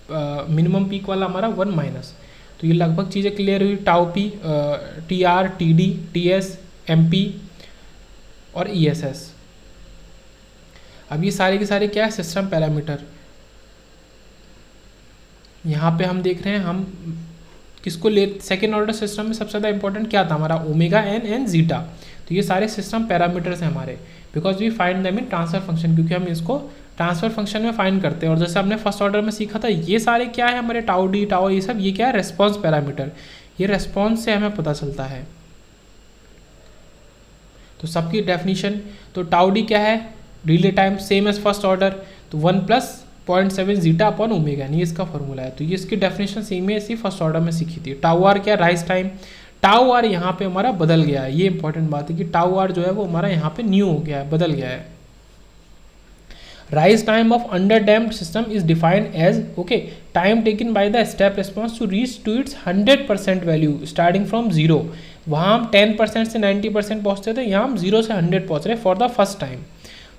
मिनिमम पीक वाला हमारा 1 माइनस। तो ये लगभग चीज़ें क्लियर हुई, tau P, TR, TD, TS, MP और ESS। अब ये सारे के सारे क्या है, सिस्टम पैरामीटर। यहाँ पे हम देख रहे हैं, हम किसको ले, सेकेंड ऑर्डर सिस्टम में सबसे ज़्यादा इंपॉर्टेंट क्या था हमारा, ओमेगा n एंड जीटा। तो ये सारे सिस्टम पैरामीटर्स हैं हमारे, because we find them in transfer function, क्योंकि हम इसको ट्रांसफर फंक्शन में फाइंड करते हैं। और जैसे हमने फर्स्ट ऑर्डर में सीखा था, ये सारे क्या है हमारे, टाउ डी, टाउ, ये सब, ये क्या है, रेस्पॉन्स पैरामीटर। ये रेस्पॉन्स से हमें पता चलता है। तो सबकी डेफिनीशन, तो टाउ डी क्या है, delay time same as first order, तो 1 प्लस 0.7 जीटा अपॉन ओमेगा, ये इसका फॉर्मूला है। तो ये इसकी डेफिनेशन सेम है, इसी फर्स्ट ऑर्डर में सीखी थी। टाउ आर क्या, राइज टाइम। टाउ आर यहाँ पे हमारा बदल गया है, ये इंपॉर्टेंट बात है कि टाउ आर जो है वो हमारा यहाँ पे न्यू हो गया है, बदल गया है। Rise time of under damped system is defined as, okay, time taken by the step response to reach to its 100% value starting from 0। वहाँ हम 10% से 90% पहुँचते थे, यहाँ हम 0 से 100 पहुँच रहे फॉर द फर्स्ट टाइम।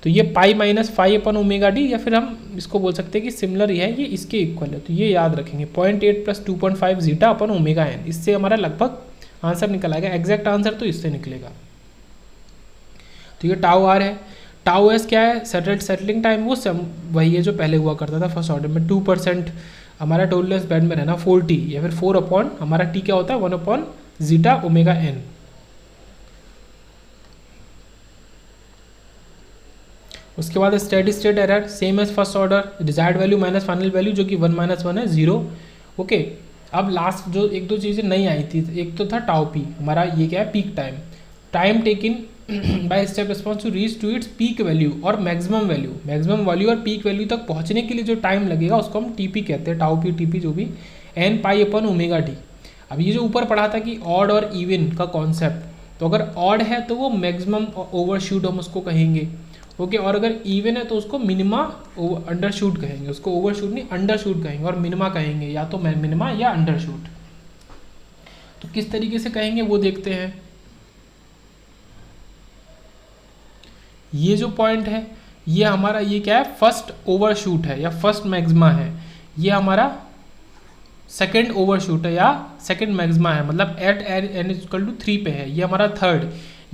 तो ये pi minus 5 upon omega D, या फिर हम इसको बोल सकते हैं कि सिमिलर ही है, ये इसके इक्वल है। तो ये याद रखेंगे, 0.8 plus 2.5 zeta upon omega n, इससे हमारा लगभग आंसर निकल आएगा। एग्जैक्ट आंसर तो इससे निकलेगा। तो ये टाउ आर है। टाउ एस क्या है, सेटलिंग टाइम, वो वही है जो पहले हुआ करता था फर्स्ट ऑर्डर में। 2% हमारा टोलरेंस बैंड में रहना, 4t, या फिर 4 अपॉन हमारा टी क्या होता है, 1 अपॉन जीटा ओमेगा एन। उसके बाद steady state error, same as first order, desired value minus final value, जो कि 1 - 1 है 0, ओके। अब लास्ट जो 1-2 चीज़ें नहीं आई थी, एक तो था टाउ पी, हमारा ये क्या है, peak time. Time taken by step response to reach to its peak value और मैक्सिमम वैल्यू। मैक्सिमम वैल्यू और पीक वैल्यू तक पहुंचने के लिए जो टाइम लगेगा उसको हम टीपी कहते हैं, टाउ पी, टीपी जो भी, n पाई अपन ओमेगा टी। अब ये जो ऊपर पढ़ा था कि ऑड और इवन का कॉन्सेप्ट, तो अगर ऑड है तो वो मैक्सिमम ओवरशूट हम उसको कहेंगे, ओके, और अगर इवन है तो उसको मिनिमा अंडरशूट कहेंगे, उसको ओवरशूट नहीं अंडरशूट कहेंगे, और मिनिमा कहेंगे या तो मिनिमा या अंडरशूट। तो किस तरीके से कहेंगे वो देखते हैं। ये जो पॉइंट है, ये हमारा, ये क्या है, फर्स्ट ओवरशूट है या फर्स्ट मैक्सिमा है। ये हमारा सेकंड ओवरशूट है या सेकंड मैक्सिमा है, मतलब एट n=3 पे है। ये हमारा थर्ड,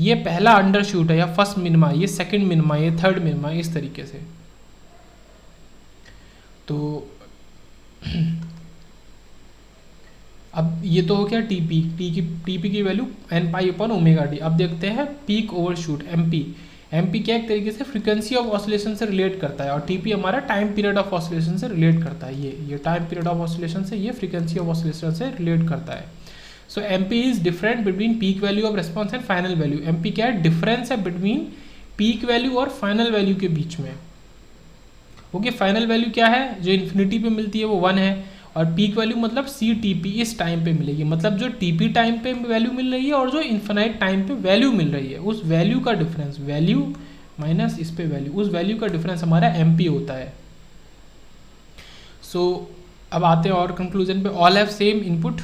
ये पहला अंडरशूट है या फर्स्ट मिनिमा, ये सेकंड मिनिमा, ये थर्ड मिनिमा, इस तरीके से। तो अब ये तो हो गया टीपी, टीपी की value n pi upon omega D. अब देखते हैं पीक ओवरशूट, एमपी। एमपी क्या एक तरीके से फ्रीक्वेंसी ऑफ ऑसिलेशन से रिलेट करता है, और टीपी हमारा टाइम पीरियड ऑफ ऑसिलेशन से रिलेट करता है। ये टाइम पीरियड ऑफ ऑसिलेशन से, ये फ्रीक्वेंसी ऑफ ऑसिलेशन से रिलेट करता है। So M P is different between peak value of response and final value. M P क्या है, डिफरेंस है बिटवीन पीक वैल्यू और फाइनल वैल्यू के बीच में। ओके, फाइनल वैल्यू क्या है, जो इन्फिनिटी पे मिलती है वो 1 है, और पीक वैल्यू मतलब सी टी पी इस टाइम पे मिलेगी, मतलब जो टी पी टाइम पे वैल्यू मिल रही है और जो इन्फिनाइट टाइम पे वैल्यू मिल रही है, उस वैल्यू का डिफरेंस, वैल्यू माइनस इस पे वैल्यू, उस वैल्यू का डिफरेंस हमारा एम पी होता है। सो अब आते हैं और कंक्लूजन पे, ऑल हैव सेम इनपुट।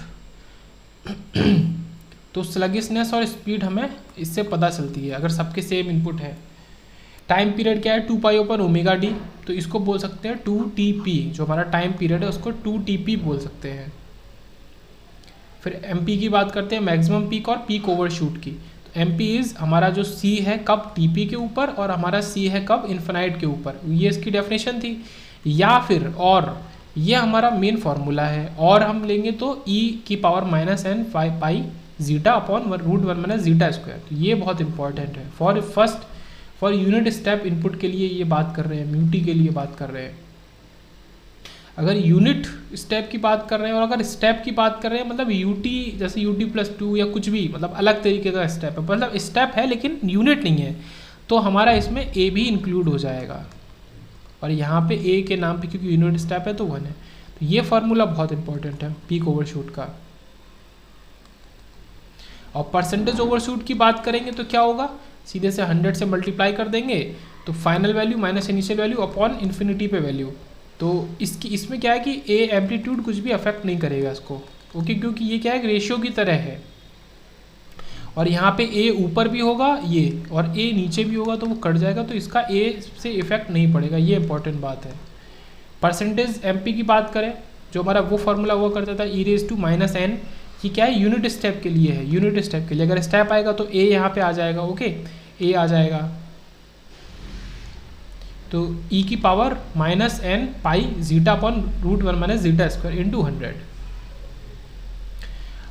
तो स्लगिशनेस और स्पीड हमें इससे पता चलती है अगर सबके सेम इनपुट है। टाइम पीरियड क्या है, 2 पाई ओवर ओमेगा डी, तो इसको बोल सकते हैं 2TP, जो हमारा टाइम पीरियड है उसको 2TP बोल सकते हैं। फिर MP की बात करते हैं, मैक्सिमम पीक और पीक ओवरशूट की। तो MP इज हमारा जो C है कब TP के ऊपर, और हमारा C है कब इन्फिनाइट के ऊपर, ये इसकी डेफिनेशन थी। या फिर और ये हमारा मेन फार्मूला है, और हम लेंगे तो e⁻n pi zeta upon √1 minus zeta square. ये बहुत इंपॉर्टेंट है फॉर यूनिट स्टेप इनपुट के लिए ये बात कर रहे हैं, म्यूटी के लिए बात कर रहे हैं। अगर यूनिट स्टेप की बात कर रहे हैं और अगर स्टेप की बात कर रहे हैं, मतलब यूटी जैसे UT+2 या कुछ भी, मतलब अलग तरीके का स्टेप है, मतलब स्टेप है लेकिन यूनिट नहीं है, तो हमारा इसमें ए भी इंक्लूड हो जाएगा। और यहाँ पे ए के नाम पे क्योंकि यूनिट स्टेप है तो 1 है। तो ये फार्मूला बहुत इंपॉर्टेंट है पीक ओवरशूट का। और परसेंटेज ओवरशूट की बात करेंगे तो क्या होगा, सीधे से 100 से मल्टीप्लाई कर देंगे, तो final value minus initial value upon infinity पे वैल्यू। तो इसमें क्या है कि ए एम्पलीट्यूड कुछ भी अफेक्ट नहीं करेगा इसको, ओके, क्योंकि ये क्या है, रेशियो की तरह है। और यहाँ पे ए ऊपर भी होगा ये, और ए नीचे भी होगा तो वो कट जाएगा, तो इसका ए से इफेक्ट नहीं पड़ेगा, ये इंपॉर्टेंट बात है। परसेंटेज MP की बात करें, जो हमारा वो फार्मूला हुआ करता था e⁻⁻n, ये क्या है, यूनिट स्टेप के लिए है। यूनिट स्टेप के लिए अगर स्टेप आएगा तो ए यहाँ पे आ जाएगा, ओके, ए आ जाएगा। तो e⁻⁻n pi zeta upon √1 minus zeta square into 100।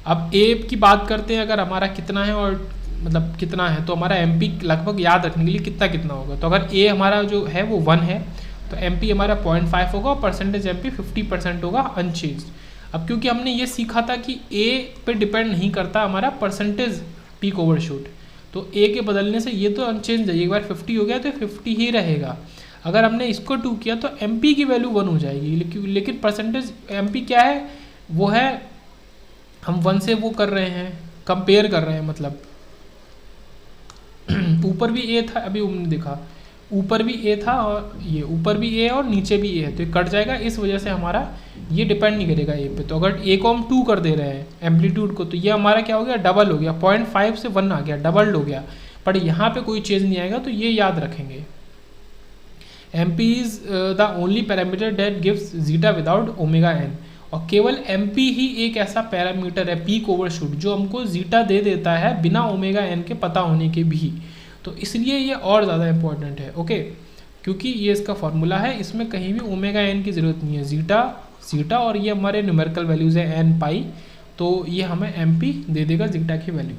अब ए की बात करते हैं, अगर हमारा कितना है और मतलब कितना है, तो हमारा MP लगभग याद रखने के लिए कितना होगा। तो अगर ए हमारा जो है वो 1 है तो MP हमारा 0.5 होगा और परसेंटेज MP 50% होगा अनचेंज। अब क्योंकि हमने ये सीखा था कि ए पे डिपेंड नहीं करता हमारा परसेंटेज पीक ओवरशूट, तो ए के बदलने से ये तो अनचेंज है, एक बार 50 हो गया तो 50 ही रहेगा। अगर हमने इसको 2 किया तो MP की वैल्यू 1 हो जाएगी, लेकिन परसेंटेज MP क्या है, वो है हम 1 से वो कर रहे हैं, कंपेयर कर रहे हैं, मतलब ऊपर भी ए था, अभी हमने देखा ऊपर भी ए था और ये ऊपर भी ए और नीचे भी ए है, तो ये कट जाएगा, इस वजह से हमारा ये डिपेंड नहीं करेगा ए पे। तो अगर ए को हम 2 कर दे रहे हैं एम्पलीट्यूड को, तो ये हमारा क्या हो गया, डबल हो गया, 0.5 से 1 आ गया, डबल्ड हो गया, पर यहाँ पे कोई चेंज नहीं आएगा, तो ये याद रखेंगे। MP is the only parameter that gives zeta without omega n, और केवल MP ही एक ऐसा पैरामीटर है पीक ओवरशूट जो हमको जीटा दे देता है बिना ओमेगा n के पता होने के भी। तो इसलिए ये और ज़्यादा इंपॉर्टेंट है, ओके, क्योंकि ये इसका फॉर्मूला है, इसमें कहीं भी ओमेगा n की ज़रूरत नहीं है, जीटा और ये हमारे न्यूमेरिकल वैल्यूज़ है n पाई, तो ये हमें MP दे देगा जीटा की वैल्यू।